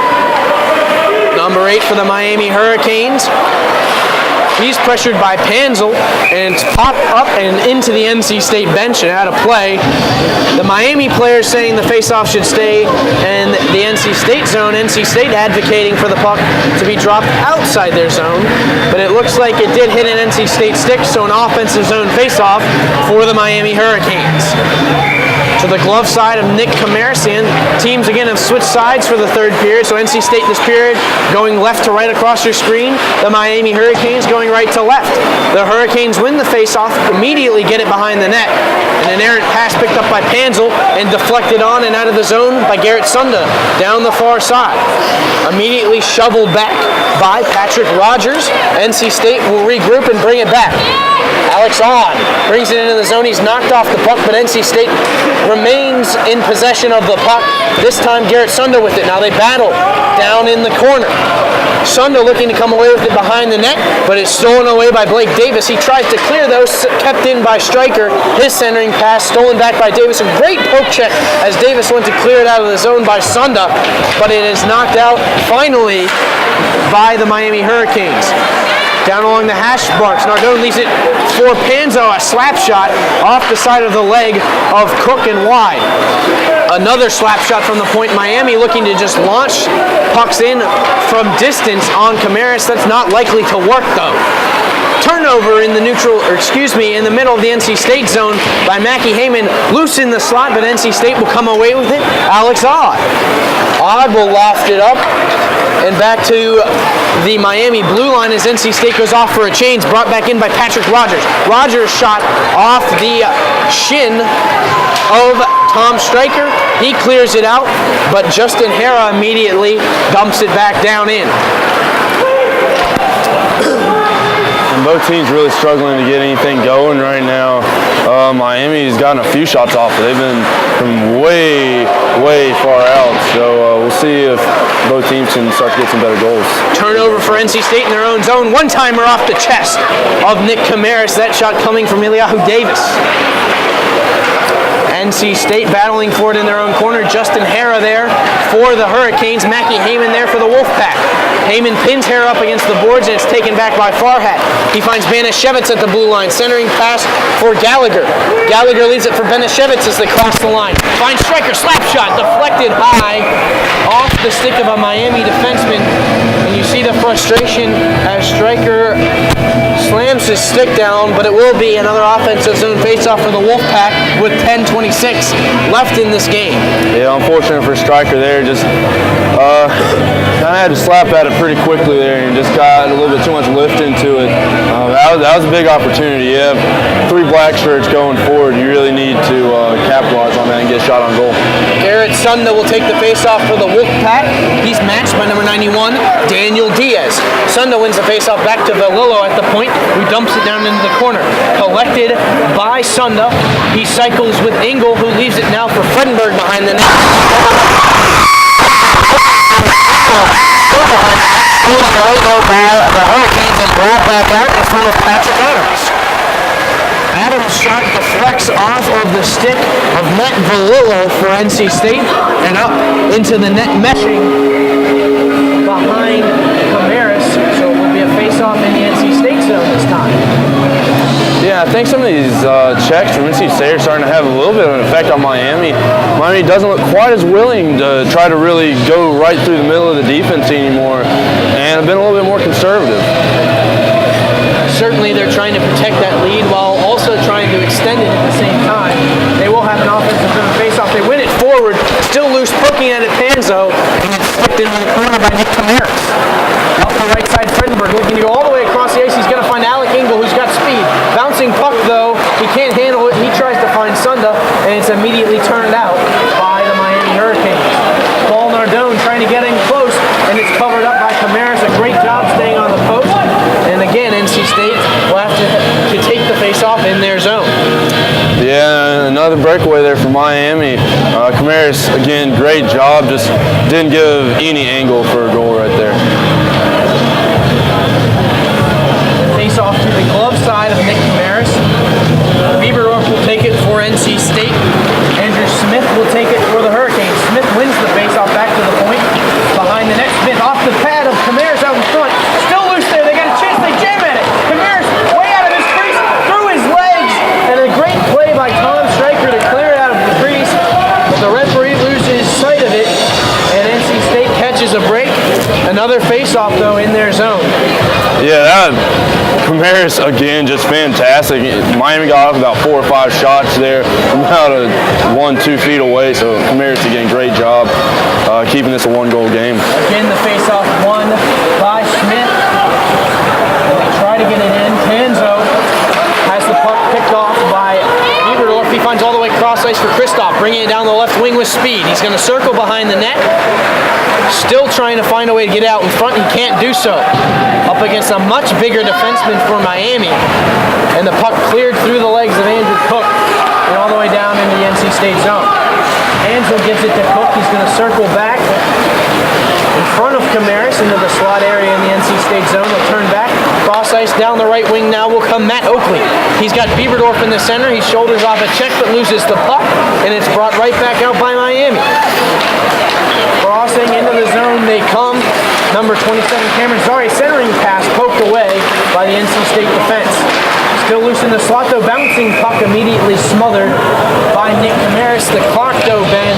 Number 8 for the Miami Hurricanes. He's pressured by Panzel, and it's popped up and into the NC State bench and out of play. The Miami players saying the faceoff should stay in the NC State zone. NC State advocating for the puck to be dropped outside their zone, but it looks like it did hit an NC State stick, so an offensive zone faceoff for the Miami Hurricanes. To the glove side of Nick Camersian. Teams again have switched sides for the third period, so NC State this period going left to right across your screen. The Miami Hurricanes going right to left. The Hurricanes win the faceoff, immediately get it behind the net. An errant pass picked up by Panzel and deflected on and out of the zone by Garrett Sunda down the far side. Immediately shoveled back by Patrick Rogers. NC State will regroup and bring it back. Alex Odd brings it into the zone. He's knocked off the puck, but NC State remains in possession of the puck. This time Garrett Sunda with it. Now they battle down in the corner. Sunda looking to come away with it behind the net, but it's stolen away by Blake Davis. He tries to clear those, kept in by Stryker. His centering pass stolen back by Davis. A great poke check as Davis went to clear it out of the zone by Sunda, but it is knocked out finally by the Miami Hurricanes. Down along the hash marks, Nardone leaves it for Panzo, a slap shot off the side of the leg of Cook and wide. Another slap shot from the point. Miami looking to just launch pucks in from distance on Camaris. That's not likely to work though. Turnover in the in the middle of the NC State zone by Mackie Heyman. Loose in the slot, but NC State will come away with it. Alex Odd. Odd will loft it up. And back to the Miami blue line as NC State goes off for a change, brought back in by Patrick Rogers. Rogers shot off the shin of Tom Stryker. He clears it out, but Justin Hara immediately dumps it back down in. And both teams really struggling to get anything going right now. Miami's gotten a few shots off, but they've been from way far out. So we'll see if both teams can start to get some better goals. Turnover for NC State in their own zone. One-timer off the chest of Nick Camaris. That shot coming from Eliahu Davis. NC State battling for it in their own corner. Justin Hara there for the Hurricanes. Mackie Heyman there for the Wolfpack. Heyman pins Hara up against the boards, and it's taken back by Farhat. He finds Banashevitz at the blue line. Centering pass for Gallagher. Gallagher leaves it for Banashevitz as they cross the line. Finds Stryker. Slap shot deflected high off the stick of a Miami defenseman. And you see the frustration as Stryker slams his stick down, but it will be another offensive zone faceoff for the Wolfpack with 10:26 left in this game. Yeah, unfortunate for Stryker there. Just kind of had to slap at it pretty quickly there and just got a little bit too much lift into it. That was a big opportunity. You have 3 black shirts going forward. You really need to capitalize on that and get a shot on goal. Garrett Sunda will take the faceoff for the Wolfpack. He's matched by number 91, Daniel Diaz. Sunda wins the faceoff back to Valillo at the point, who dumps it down into the corner. Collected by Sunda. He cycles with Engel, who leaves it now for Fredenberg behind the net. The Hurricanes and ball back out in front of Patrick Adams. Adams' shot deflects off of the stick of Matt Valillo for NC State and up into the net meshing behind Camaris. So it will be a face-off in the NC State zone this time. Yeah, I think some of these checks from NC State are starting to have a little bit of an effect on Miami. Miami doesn't look quite as willing to try to really go right through the middle of the defense anymore, and have been a little bit more conservative. Certainly they're trying to protect that lead while also trying to extend it at the same time. They will have an offensive zone face-off. They win it forward, still loose, poking at it Panzo, and it's flipped into the corner by Nick Camaris. Up the right side, Fredenberg looking to go all the way across the ice. He's going to find Alec Engel, who's got speed. Bouncing puck, though, he can't handle it. He tries to find Sunda, and it's immediately turned out by the Miami Hurricanes. Paul Nardone trying to get in close, and it's covered up by Camaris. A great job staying on the post. And again, NC State will have to take the face-off in their zone. Yeah, another breakaway there for Miami. Camaris, again, great job. Just didn't give any angle for a goal right there. Face-off to the glove side of Nick Camaris. Biberov will take it for NC State. Andrew Smith will take it for the Hurricanes. Smith wins the face-off back to the point. Behind the net, Smith off the pad of Camaris out in front. Still loose there. They got a chance. They jam at it. Camaris way out of his crease, through his legs, and a great play by Tom Stryker to clear it out of the crease. But the referee loses sight of it, and NC State catches a break. Another face-off, though, in their zone. Yeah, Camaris, again, just fantastic. Miami got off about 4 or 5 shots there from about 1-2 feet away, so Camaris, again, great job keeping this a 1-goal game. Again, the face-off won by Smith. And they try to get it in. Panzo has the puck picked off by Biberov. He finds all the way cross ice for Kristoff, bringing it down the left wing with speed. He's going to circle behind the net. Still trying to find a way to get out in front. He can't do so. Up against a much bigger defenseman for Miami. And the puck cleared through the legs of Andrew Cook and all the way down into the NC State zone. Ansel gives it to Cook. He's going to circle back in front of Camaris into the slot area in the NC State zone. He'll turn back. Cross ice down the right wing now will come Matt Oakley. He's got Bieberdorf in the center. He shoulders off a check but loses the puck. And it's brought right back out by Miami. Crossing into the zone they come. Number 27, Cameron Zari, centering pass poked away by the NC State defense. Still loose in the slot, though. Bouncing puck immediately smothered by Nick Camaris. The clock, though, Ben,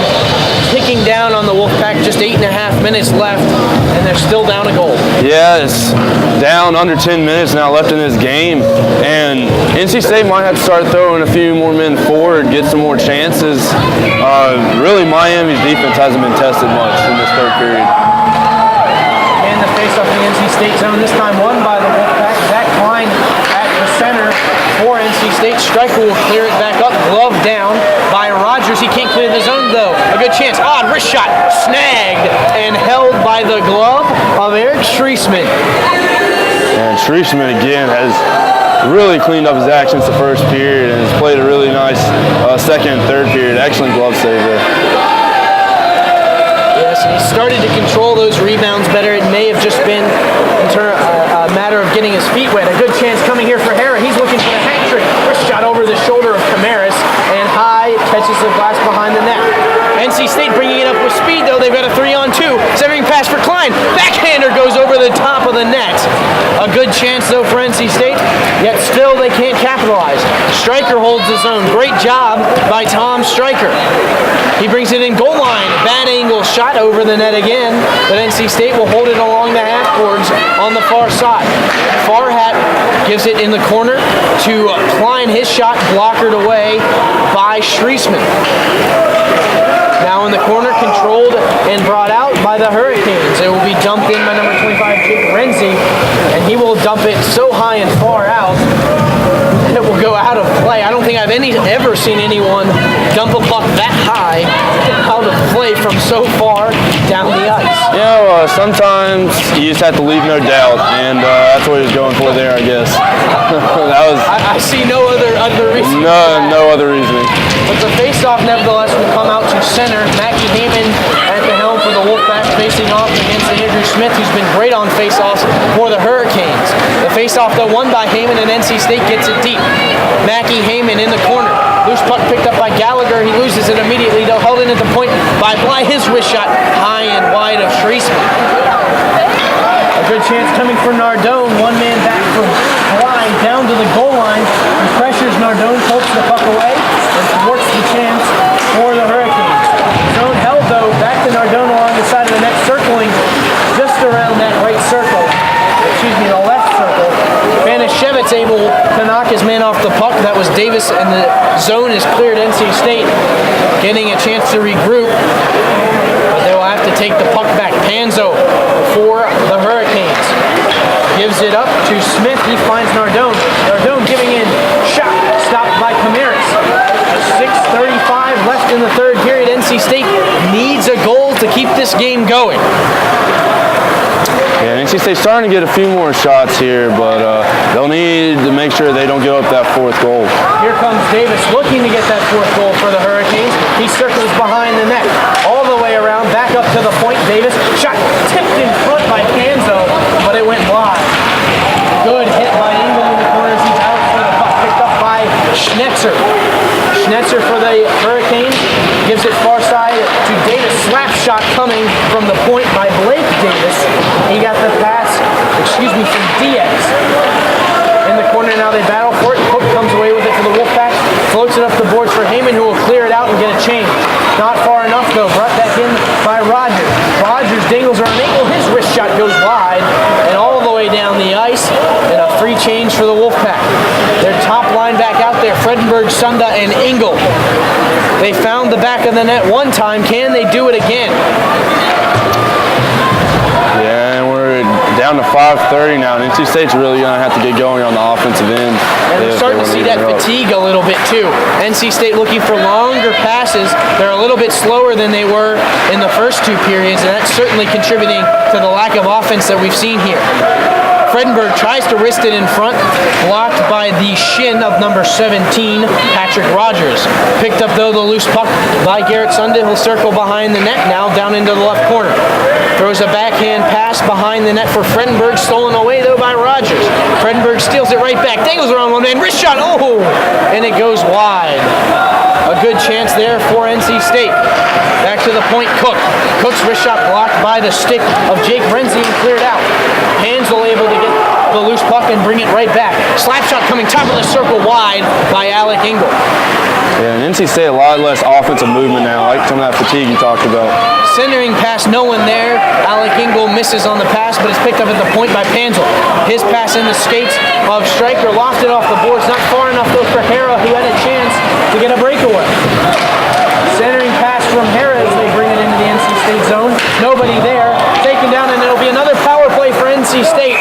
ticking down on the Wolfpack. Just 8.5 minutes left, and they're still down a goal. Yeah, it's down under 10 minutes now left in this game, and NC State might have to start throwing a few more men forward, get some more chances. Really, Miami's defense hasn't been tested much in this third period. State zone, this time won by the Wolfpack. Zach Klein at the center for NC State. Stryker will clear it back up, glove down by Rogers. He can't clear the zone though. A good chance. Odd wrist shot, snagged and held by the glove of Eric Streisman. And Streisman again has really cleaned up his act since the first period and has played a really nice second and third period. Excellent glove save there. Yes, and he started to control those rebounds better. It may have just been a matter of getting his feet wet. A good chance coming here for Hara. He's looking for the hat trick. Wrist shot over the shoulder of Camaris and high catches the glass behind the net. NC State bringing it up with speed though. They've got a 3-on-2. Centering pass for Klein. Backhander goes over the top of the net. A good chance though for NC State, yet still they can't capitalize. Stryker holds his own. Great job by Tom Stryker. He brings it in goal line. Bad angle shot over the net again, but NC State will hold it along the half boards on the far side. Farhat gives it in the corner to Klein. His shot blockered away by Streisman. Now in the corner, controlled and brought out by the Hurricanes. It will be dumped in by number 25, Jake Renzi, and he will dump it so high and far out that it will go out of play. I don't think I've ever seen anyone dump a puck that high out of play from so far down the ice. Yeah, sometimes you just have to leave no doubt, and that's what he was going for there, I guess. That was. I see no other reason. No other reasoning. But the face-off, nevertheless, will come out to center. Mackie Heyman at the helm for the Wolfpack, facing off against Andrew Smith, who's been great on face-offs for the Hurricanes. The face-off, though, won by Heyman, and NC State gets it deep. Mackie Heyman in the corner. Loose puck picked up by Gallagher. He loses it immediately, though, held in at the point by Bly. His wrist shot high and wide of Streisman. A good chance coming for Nardone. One man back from Bly down to the goal line. He pressures Nardone, pokes the puck away, and thwarts the chance for the Hurricanes. Zone held though, back to Nardone along the side of the net, circling just around that right circle. Excuse me, the left circle. Banishevitz able to knock his man off the puck. That was Davis, and the zone is cleared. NC State getting a chance to regroup, but they will have to take the puck back. Panzo for the Hurricanes gives it up to Smith. He finds Nardone. Nardone giving in, shot stopped by Camaris. 6:35 left in the third period. NC State needs a goal to keep this game going. Yeah, NC State's starting to get a few more shots here, but they'll need to make sure they don't give up that fourth goal. Here comes Davis looking to get that fourth goal for the Hurricanes. He circles behind the net, all the way around, back up to the point. Davis, shot tipped in front by Panzo, but it went wide. Good hit by Engel in the corners. He's out for the puck, picked up by Schnetzer. Schnetzer for the Hurricanes gives it far side to Davis. Slap shot coming from the point by Blake Davis. He got the pass, from Diaz. In the corner now, they battle for it. Cook comes away with it for the Wolfpack. Floats it up the boards for Heyman, who will clear it out and get a change. Not far enough though. Brought back in by Rogers. Rogers dangles around Engel. His wrist shot goes wide and all the way down the ice. And a free change for the Wolfpack. Their top line back out there: Fredenberg, Sunda, and Engel. They found the back of the net one time. Can they do it again? Yeah, and we're down to 5:30 now. And NC State's really going to have to get going on the offensive end. And we're starting to see that fatigue a little bit too. NC State looking for longer passes. They're a little bit slower than they were in the first two periods, and that's certainly contributing to the lack of offense that we've seen here. Fredenberg tries to wrist it in front, blocked by the shin of number 17, Patrick Rogers. Picked up though the loose puck by Garrett Sunda. He'll circle behind the net, now down into the left corner. Throws a backhand pass behind the net for Fredenberg, stolen away though by Rogers. Fredenberg steals it right back, dangles around one man, wrist shot, and it goes wide. A good chance there for NC State. Back to the point, Cook. Cook's wrist shot blocked by the stick of Jake Renzi and cleared out. Hansel able to get the loose puck and bring it right back. Slap shot coming top of the circle wide by Alec Engel. Yeah, and NC State a lot less offensive movement now, like some of that fatigue you talked about. Centering pass, no one there. Alec Engel misses on the pass, but it's picked up at the point by Panzel. His pass in the skates of Stryker, lofted off the boards, not far enough though for Hara, who had a chance to get a breakaway. Centering pass from Hara as they bring it into the NC State zone. Nobody there. Taken down, and it'll be another power play for NC State.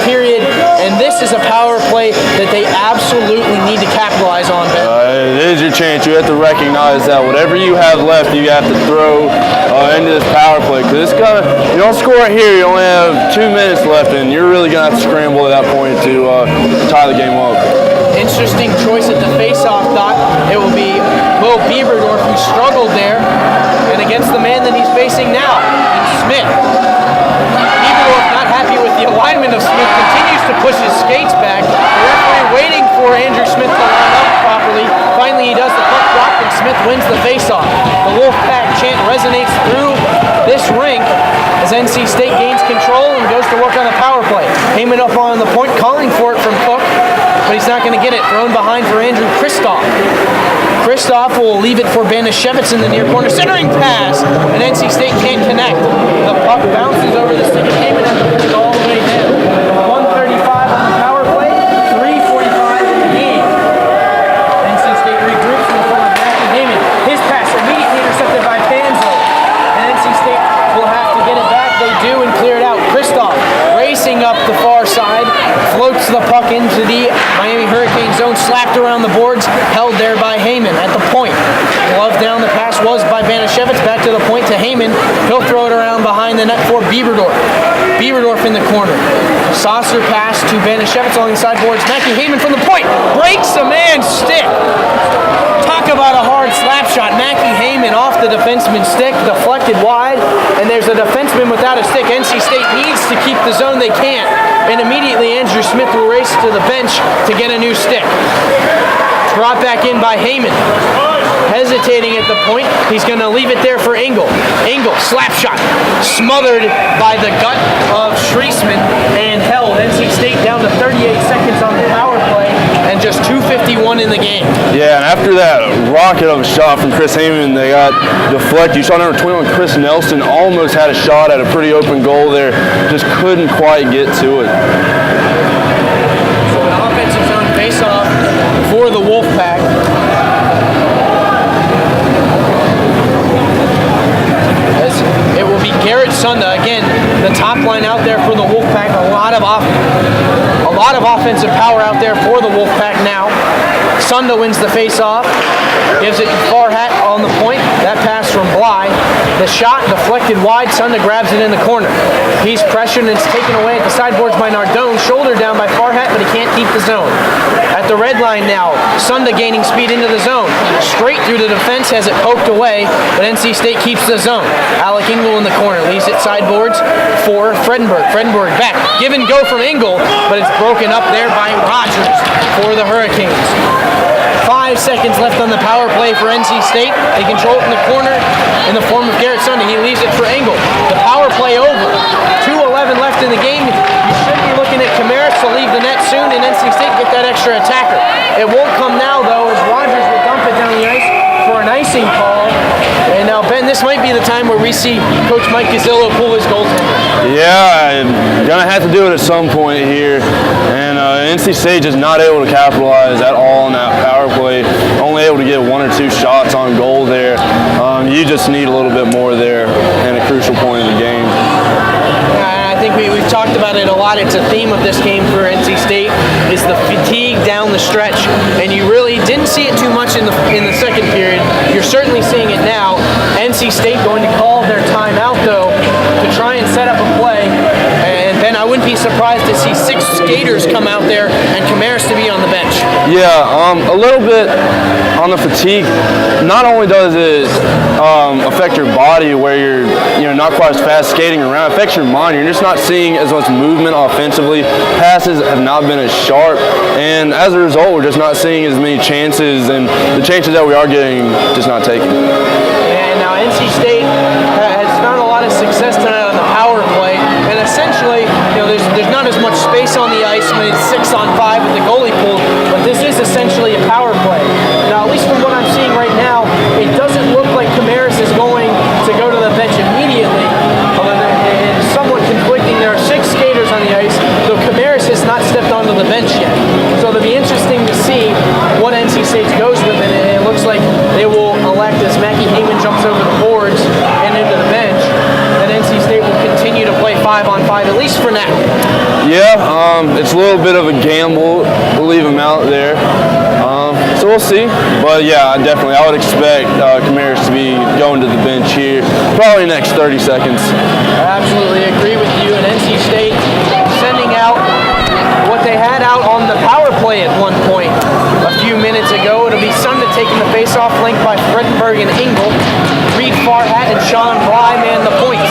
period, and this is a power play that they absolutely need to capitalize on, Ben. It is your chance. You have to recognize that whatever you have left, you have to throw into this power play. Because you don't score it here, you only have 2 minutes left, and you're really going to have to scramble at that point to tie the game up. Interesting choice at the face-off, Doc. It will be Will Bieberdorf, who struggled there, and against the man that he's facing now, Smith. Bieberdorf, not happy with the alignment of Smith, continues to push his skates back. The referee waiting for Andrew Smith to line up properly. Finally, he does the puck drop, and Smith wins the face-off. The Wolfpack chant resonates through this rink as NC State gains control and goes to work on the power play. Heyman up on the point, calling for it from Cook, but he's not going to get it. Thrown behind for Andrew Kristoff. Kristoff will leave it for Banashevitz in the near corner. Centering pass, and NC State can't connect. The puck bounces over the stick of Heyman and puts it all the way down. 1:35 on the power play, 3:45 in the game. NC State regroups in the form of Matthew Heyman. His pass immediately intercepted by Panzo, and NC State will have to get it back. They do and clear it out. Kristoff racing up the far side, floats the puck into the Miami Hurricane zone, slapped around the boards, held there by Heyman at the point. Glove down, the pass was by Banashevitz, back to the point to Heyman. He'll throw it around behind the net for Bieberdorf. Bieberdorf in the corner. Saucer pass to Banashevitz along the sideboards. Matthew Heyman from the point, breaks a man's stick. Talk about a hard slap shot. Matthew Heyman off the defenseman's stick, deflected wide, and there's a defenseman without a stick. NC State needs to keep the zone, they can't. And immediately Andrew Smith will race to the bench to get a new stick. Brought back in by Heyman. Hesitating at the point. He's going to leave it there for Engel. Engel, slap shot. Smothered by the gut of Shriesman and held. NC State down to 38 seconds on the power play and just 2:51 in the game. Yeah, and after that rocket of a shot from Chris Heyman, they got deflected. You saw number 21, Chris Nelson, almost had a shot at a pretty open goal there. Just couldn't quite get to it. So an offensive zone face-off for the Wolfpack. It will be Garrett Sunda again, the top line out there for the Wolfpack. A lot of offensive power out there for the Wolfpack now. Sunda wins the face-off, gives it Farhat on the point. That pass from Bly. The shot deflected wide. Sunda grabs it in the corner. He's pressured and it's taken away at the sideboards by Nardone. Shoulder down by Farhat, but he can't keep the zone. At the red line now, Sunda gaining speed into the zone. Straight through the defense, has it poked away, but NC State keeps the zone. Alec Engel in the corner, leaves it sideboards for Fredenberg. Fredenberg back, give and go from Engel, but it's broken up there by Rogers for the Hurricanes. 5 seconds left on the power play for NC State. They control it in the corner in the form of Garrett Sunda. He leaves it for Engel. The power play over. 2:11 left in the game. You should be looking at Camaris to leave the net soon and NC State get that extra attacker. It won't come now though, as Rogers will dump it down the ice for an icing call. And now, Ben, this might be the time where we see Coach Mike Gazzillo pull his goaltender. Yeah, gonna have to do it at some point here. And NC State just not able to capitalize at all on that power play. Only able to get 1 or 2 shots on goal there. You just need a little bit more there in a crucial point in the game. I think we've talked about it a lot. It's a theme of this game for NC State is the fatigue down the stretch, and you really didn't see it too much in the second period. You're certainly seeing it now. NC State going to call their timeout though to try and set up a play. And Ben, I wouldn't be surprised to see 6 skaters come out there and Camaris to be on the bench. Yeah, a little bit on the fatigue. Not only does it affect your body where you're not quite as fast skating around, it affects your mind. You're just not seeing as much movement offensively. Passes have not been as sharp, and as a result, we're just not seeing as many chances, and the chances that we are getting just not taken. And now NC State has found a lot of success tonight on the power play, and essentially, there's not as much space on the ice when it's 6-on-5 with the goalie pulled, but this is essentially a power play. Now, at least from what I'm seeing right now, it doesn't look like Camaris is going to go to the bench immediately, although it is somewhat conflicting. There are 6 skaters on the ice, though Camaris has not stepped onto the bench yet. So it'll be interesting to see what NC State goes with, and it looks like they will elect as Mackie Heyman jumps over the boards and into the bench, that NC State will continue to play 5-on-5, at least for now. Yeah, it's a little bit of a gamble to leave him out there. So we'll see. But yeah, I would expect Camaris to be going to the bench here probably next 30 seconds. I absolutely agree with you. And NC State sending out what they had out on the power play at one point a few minutes ago. It'll be Sunda taking the face-off, linked by Fredenberg and Engel. Reed Farhat and Sean Bly man the points.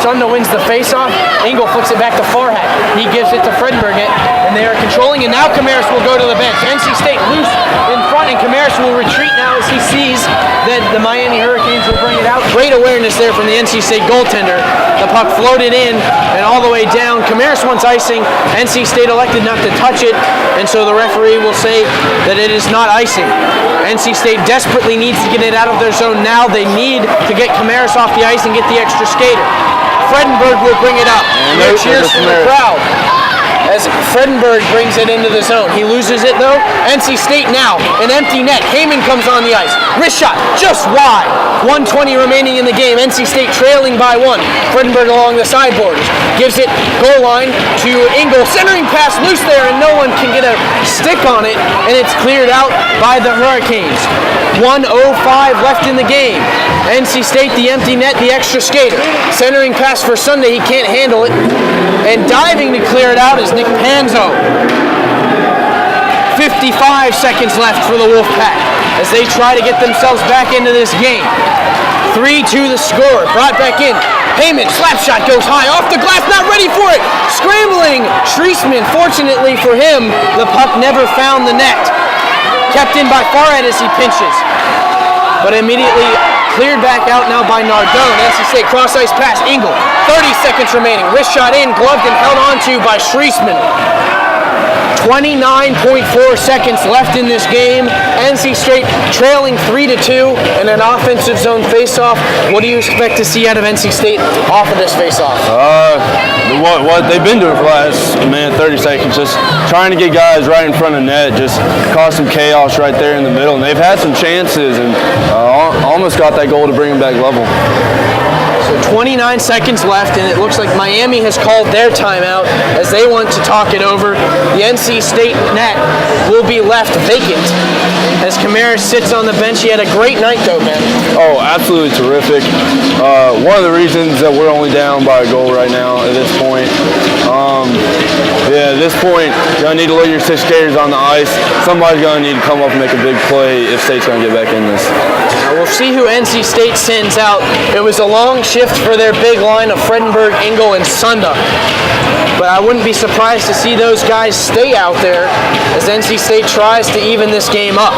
Sunda wins the face-off. Engel flicks it back to Farhat. He gives it to Fredenberg, and they are controlling. And now Camaris will go to the bench. NC State loose in front, and Camaris will retreat now as he sees that the Miami Hurricanes will bring it out. Great awareness there from the NC State goaltender. The puck floated in and all the way down. Camaris wants icing. NC State elected not to touch it, and so the referee will say that it is not icing. NC State desperately needs to get it out of their zone now. They need to get Camaris off the ice and get the extra skater. Fredenberg will bring it up. And no cheers from the crowd as Fredenberg brings it into the zone. He loses it though. NC State now, an empty net. Heyman comes on the ice. Wrist shot, just wide. 1:20 remaining in the game. NC State trailing by 1. Fredenberg along the sideboards. Gives it goal line to Engel. Centering pass loose there, and no one can get a stick on it, and it's cleared out by the Hurricanes. 1:05 left in the game. NC State, the empty net, the extra skater. Centering pass for Sunday, he can't handle it. And diving to clear it out is Nick Panzo. 55 seconds left for the Wolfpack as they try to get themselves back into this game. 3-2 the score, brought back in. Heyman, slap shot goes high, off the glass, not ready for it. Scrambling, Schriesman, fortunately for him, the puck never found the net. Kept in by Farhat as he pinches. But immediately cleared back out now by Nardone. NC State cross-ice pass, Engel. 30 seconds remaining. Wrist shot in, gloved and held onto by Schriesman. 29.4 seconds left in this game. NC State trailing 3-2 in an offensive zone face-off. What do you expect to see out of NC State off of this face-off? What they've been doing for the last minute, 30 seconds, just trying to get guys right in front of net, just cause some chaos right there in the middle. And they've had some chances and almost got that goal to bring them back level. So 29 seconds left, and it looks like Miami has called their timeout as they want to talk it over. The NC State net will be left vacant as Camaris sits on the bench. He had a great night, though, man. Oh, absolutely terrific. One of the reasons that we're only down by a goal right now at this point. At this point, you're going to need to let your 6 skaters on the ice. Somebody's going to need to come up and make a big play if State's going to get back in this. Now we'll see who NC State sends out. It was a long shift for their big line of Fredenberg, Engel, and Sunda. But I wouldn't be surprised to see those guys stay out there as NC State tries to even this game up.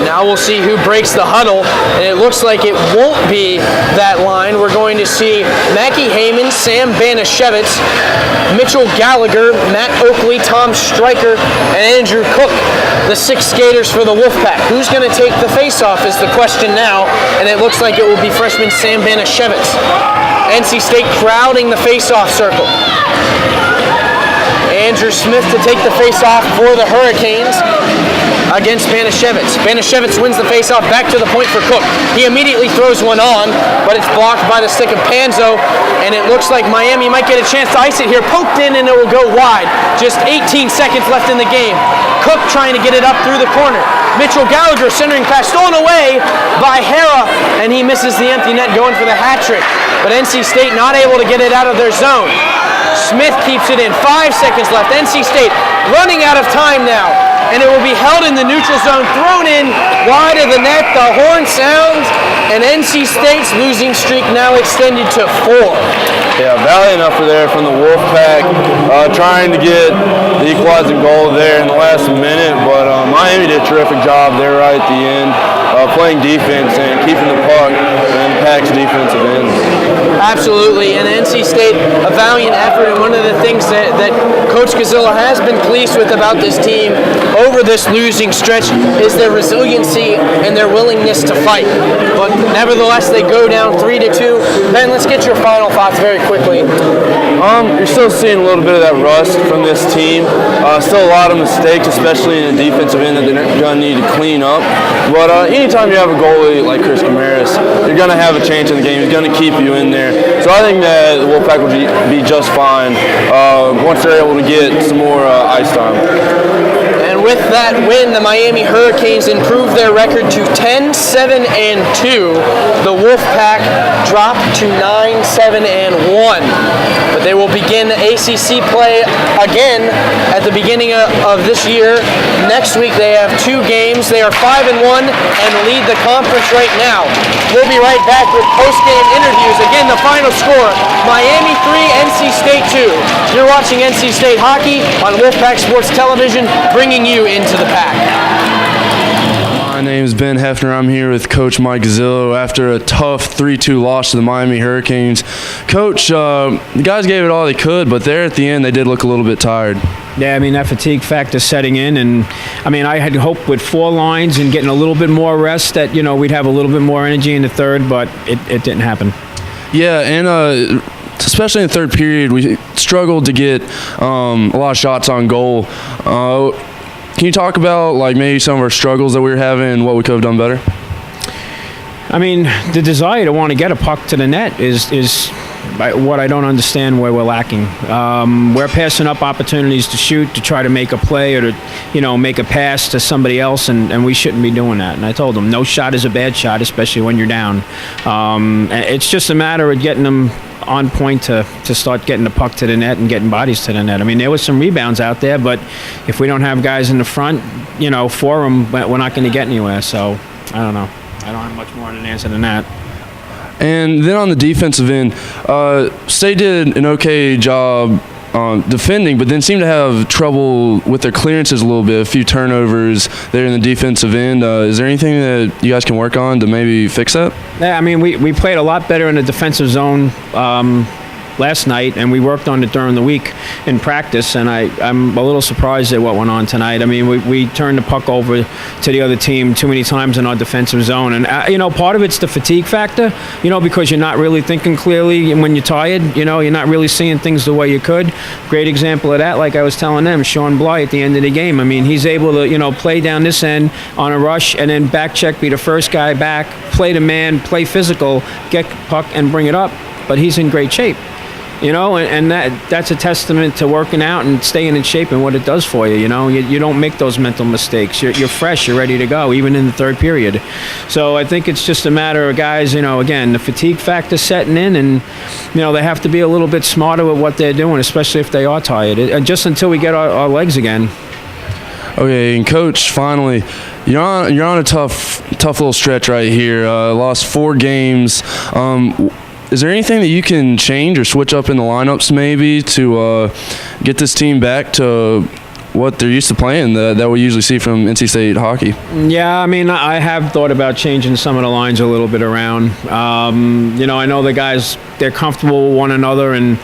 Now we'll see who breaks the huddle, and it looks like it won't be that line. We're going to see Mackie Heyman, Sam Banashevitz, Mitchell Gallagher, Matt Oakley, Tom Stryker, and Andrew Cook, the 6 skaters for the Wolfpack. Who's going to take the face-off is the question now, and it looks like it will be freshman Sam Banashevitz. NC State crowding the face-off circle. Andrew Smith to take the face-off for the Hurricanes against Banashevitz. Banashevitz wins the face-off, back to the point for Cook. He immediately throws one on, but it's blocked by the stick of Panzo, and it looks like Miami might get a chance to ice it here. Poked in, and it will go wide. Just 18 seconds left in the game. Cook trying to get it up through the corner. Mitchell Gallagher centering pass, stolen away by Hera, and he misses the empty net going for the hat trick. But NC State not able to get it out of their zone. Smith keeps it in. 5 seconds left. NC State running out of time now, and it will be held in the neutral zone, thrown in wide of the net. The horn sounds, and NC State's losing streak now extended to 4. Yeah, valiant effort there from the Wolfpack, trying to get the equalizing goal there in the last minute, but Miami did a terrific job there right at the end, playing defense and keeping the puck in the Pack's defensive end. Absolutely, and NC State, a valiant effort, and one of the things that Coach Gazzilla has been pleased with about this team over this losing stretch is their resiliency and their willingness to fight. But nevertheless, they go down 3-2. Ben, let's get your final thoughts very quickly. You're still seeing a little bit of that rust from this team. Still a lot of mistakes, especially in the defensive end that they're going to need to clean up. But anytime you have a goalie like Chris Camaris, you're going to have a chance in the game. He's going to keep you in there. So I think that the Wolfpack will be just fine once they're able to get some more ice time. And with that win, the Miami Hurricanes improved their record to 10-7-2. The Wolfpack dropped to 9-7-1. But they will begin ACC play again at the beginning of this year. Next week they have 2 games. They are 5-1 and lead the conference right now. We'll be right back with post-game interviews. Again, the final score, Miami 3, NC State 2. You're watching NC State Hockey on Wolfpack Sports Television, bringing you into the pack. My name is Ben Hefner. I'm here with Coach Mike Gazzillo after a tough 3-2 loss to the Miami Hurricanes. Coach, the guys gave it all they could, but there at the end they did look a little bit tired. Yeah, I mean, that fatigue factor setting in, and I mean, I had hoped with 4 lines and getting a little bit more rest that, we'd have a little bit more energy in the third, but it didn't happen. Yeah, and especially in the third period, we struggled to get a lot of shots on goal. Can you talk about maybe some of our struggles that we were having and what we could have done better? I mean, the desire to want to get a puck to the net is what I don't understand where we're lacking. We're passing up opportunities to shoot, to try to make a play or to, make a pass to somebody else, and we shouldn't be doing that. And I told them, no shot is a bad shot, especially when you're down. It's just a matter of getting them on point to start getting the puck to the net and getting bodies to the net. I mean, there was some rebounds out there, but if we don't have guys in the front, for them, we're not going to get anywhere. So, I don't know. I don't have much more of an answer than that. And then on the defensive end, State did an okay job defending, but then seemed to have trouble with their clearances a little bit, a few turnovers there in the defensive end. Is there anything that you guys can work on to maybe fix that? Yeah, I mean, we played a lot better in the defensive zone last night, and we worked on it during the week in practice, and I'm a little surprised at what went on tonight. I mean, we turned the puck over to the other team too many times in our defensive zone, and part of it's the fatigue factor, because you're not really thinking clearly when you're tired, you're not really seeing things the way you could. Great example of that, like I was telling them, Sean Bly at the end of the game. I mean, he's able to, play down this end on a rush and then back check, be the first guy back, play the man, play physical, get puck and bring it up, but he's in great shape. And that's a testament to working out and staying in shape and what it does for you. You don't make those mental mistakes. You're fresh. You're ready to go, even in the third period. So I think it's just a matter of guys, again, the fatigue factor setting in, and they have to be a little bit smarter with what they're doing, especially if they are tired. Just until we get our legs again. Okay, and Coach, finally, you're on a tough little stretch right here. Lost 4 games. Is there anything that you can change or switch up in the lineups maybe to get this team back to what they're used to playing that we usually see from NC State hockey? Yeah, I mean, I have thought about changing some of the lines a little bit around. I know the guys, they're comfortable with one another, and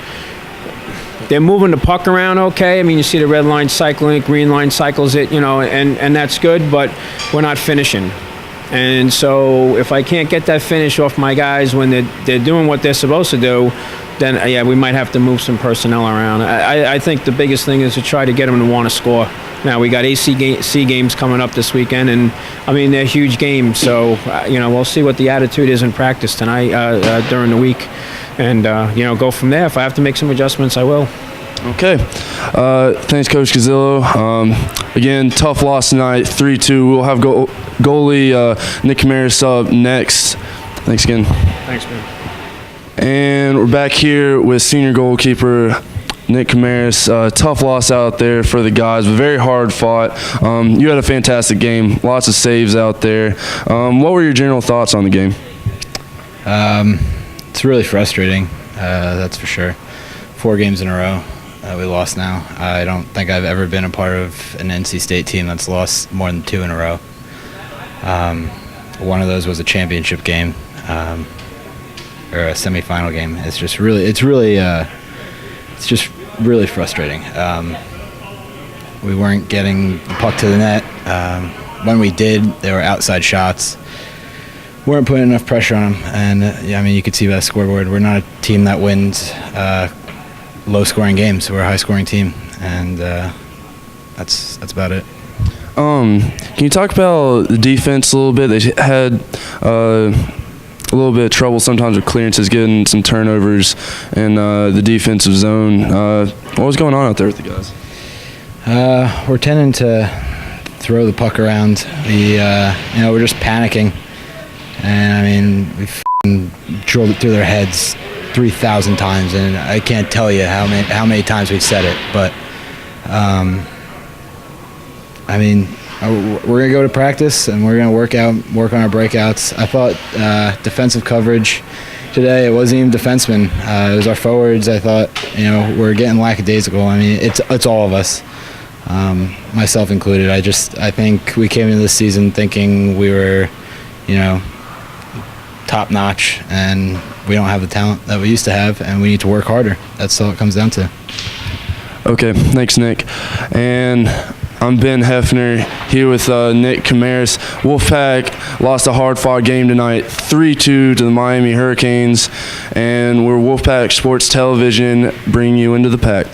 they're moving the puck around okay. I mean, you see the red line cycling, green line cycles it, and that's good, but we're not finishing. And so if I can't get that finish off my guys when they're doing what they're supposed to do, then, we might have to move some personnel around. I think the biggest thing is to try to get them to want to score. Now, we got ACC games coming up this weekend, and, I mean, they're huge games. So, we'll see what the attitude is in practice tonight during the week and, go from there. If I have to make some adjustments, I will. Okay. Thanks, Coach Gazzillo. Again, tough loss tonight, 3-2. We'll have goalie Nick Camaris up next. Thanks again. Thanks, man. And we're back here with senior goalkeeper Nick Camaris. Tough loss out there for the guys, but very hard fought. You had a fantastic game. Lots of saves out there. What were your general thoughts on the game? It's really frustrating, that's for sure. 4 games in a row. We lost now. I don't think I've ever been a part of an NC State team that's lost more than 2 in a row. One of those was a championship game, or a semifinal game. It's just really frustrating. We weren't getting the puck to the net. When we did, they were outside shots. Weren't putting enough pressure on them, and I mean, you could see by the scoreboard, we're not a team that wins low-scoring games. We're a high-scoring team, and that's about it. Can you talk about the defense a little bit? They had a little bit of trouble sometimes with clearances, getting some turnovers in the defensive zone. What was going on out there with the guys? We're tending to throw the puck around. We're just panicking, and I mean we drilled it through their heads 3,000 times, and I can't tell you how many times we've said it. But I mean, we're gonna go to practice and we're gonna work on our breakouts. I thought defensive coverage today, it wasn't even defensemen. It was our forwards. I thought, we're getting lackadaisical. I mean, it's all of us, myself included. I think we came into this season thinking we were, top notch, and we don't have the talent that we used to have, and we need to work harder. That's all it comes down to. Okay, thanks, Nick. And I'm Ben Hefner here with Nick Camaris. Wolfpack lost a hard-fought game tonight, 3-2 to the Miami Hurricanes, and we're Wolfpack Sports Television bringing you into the pack.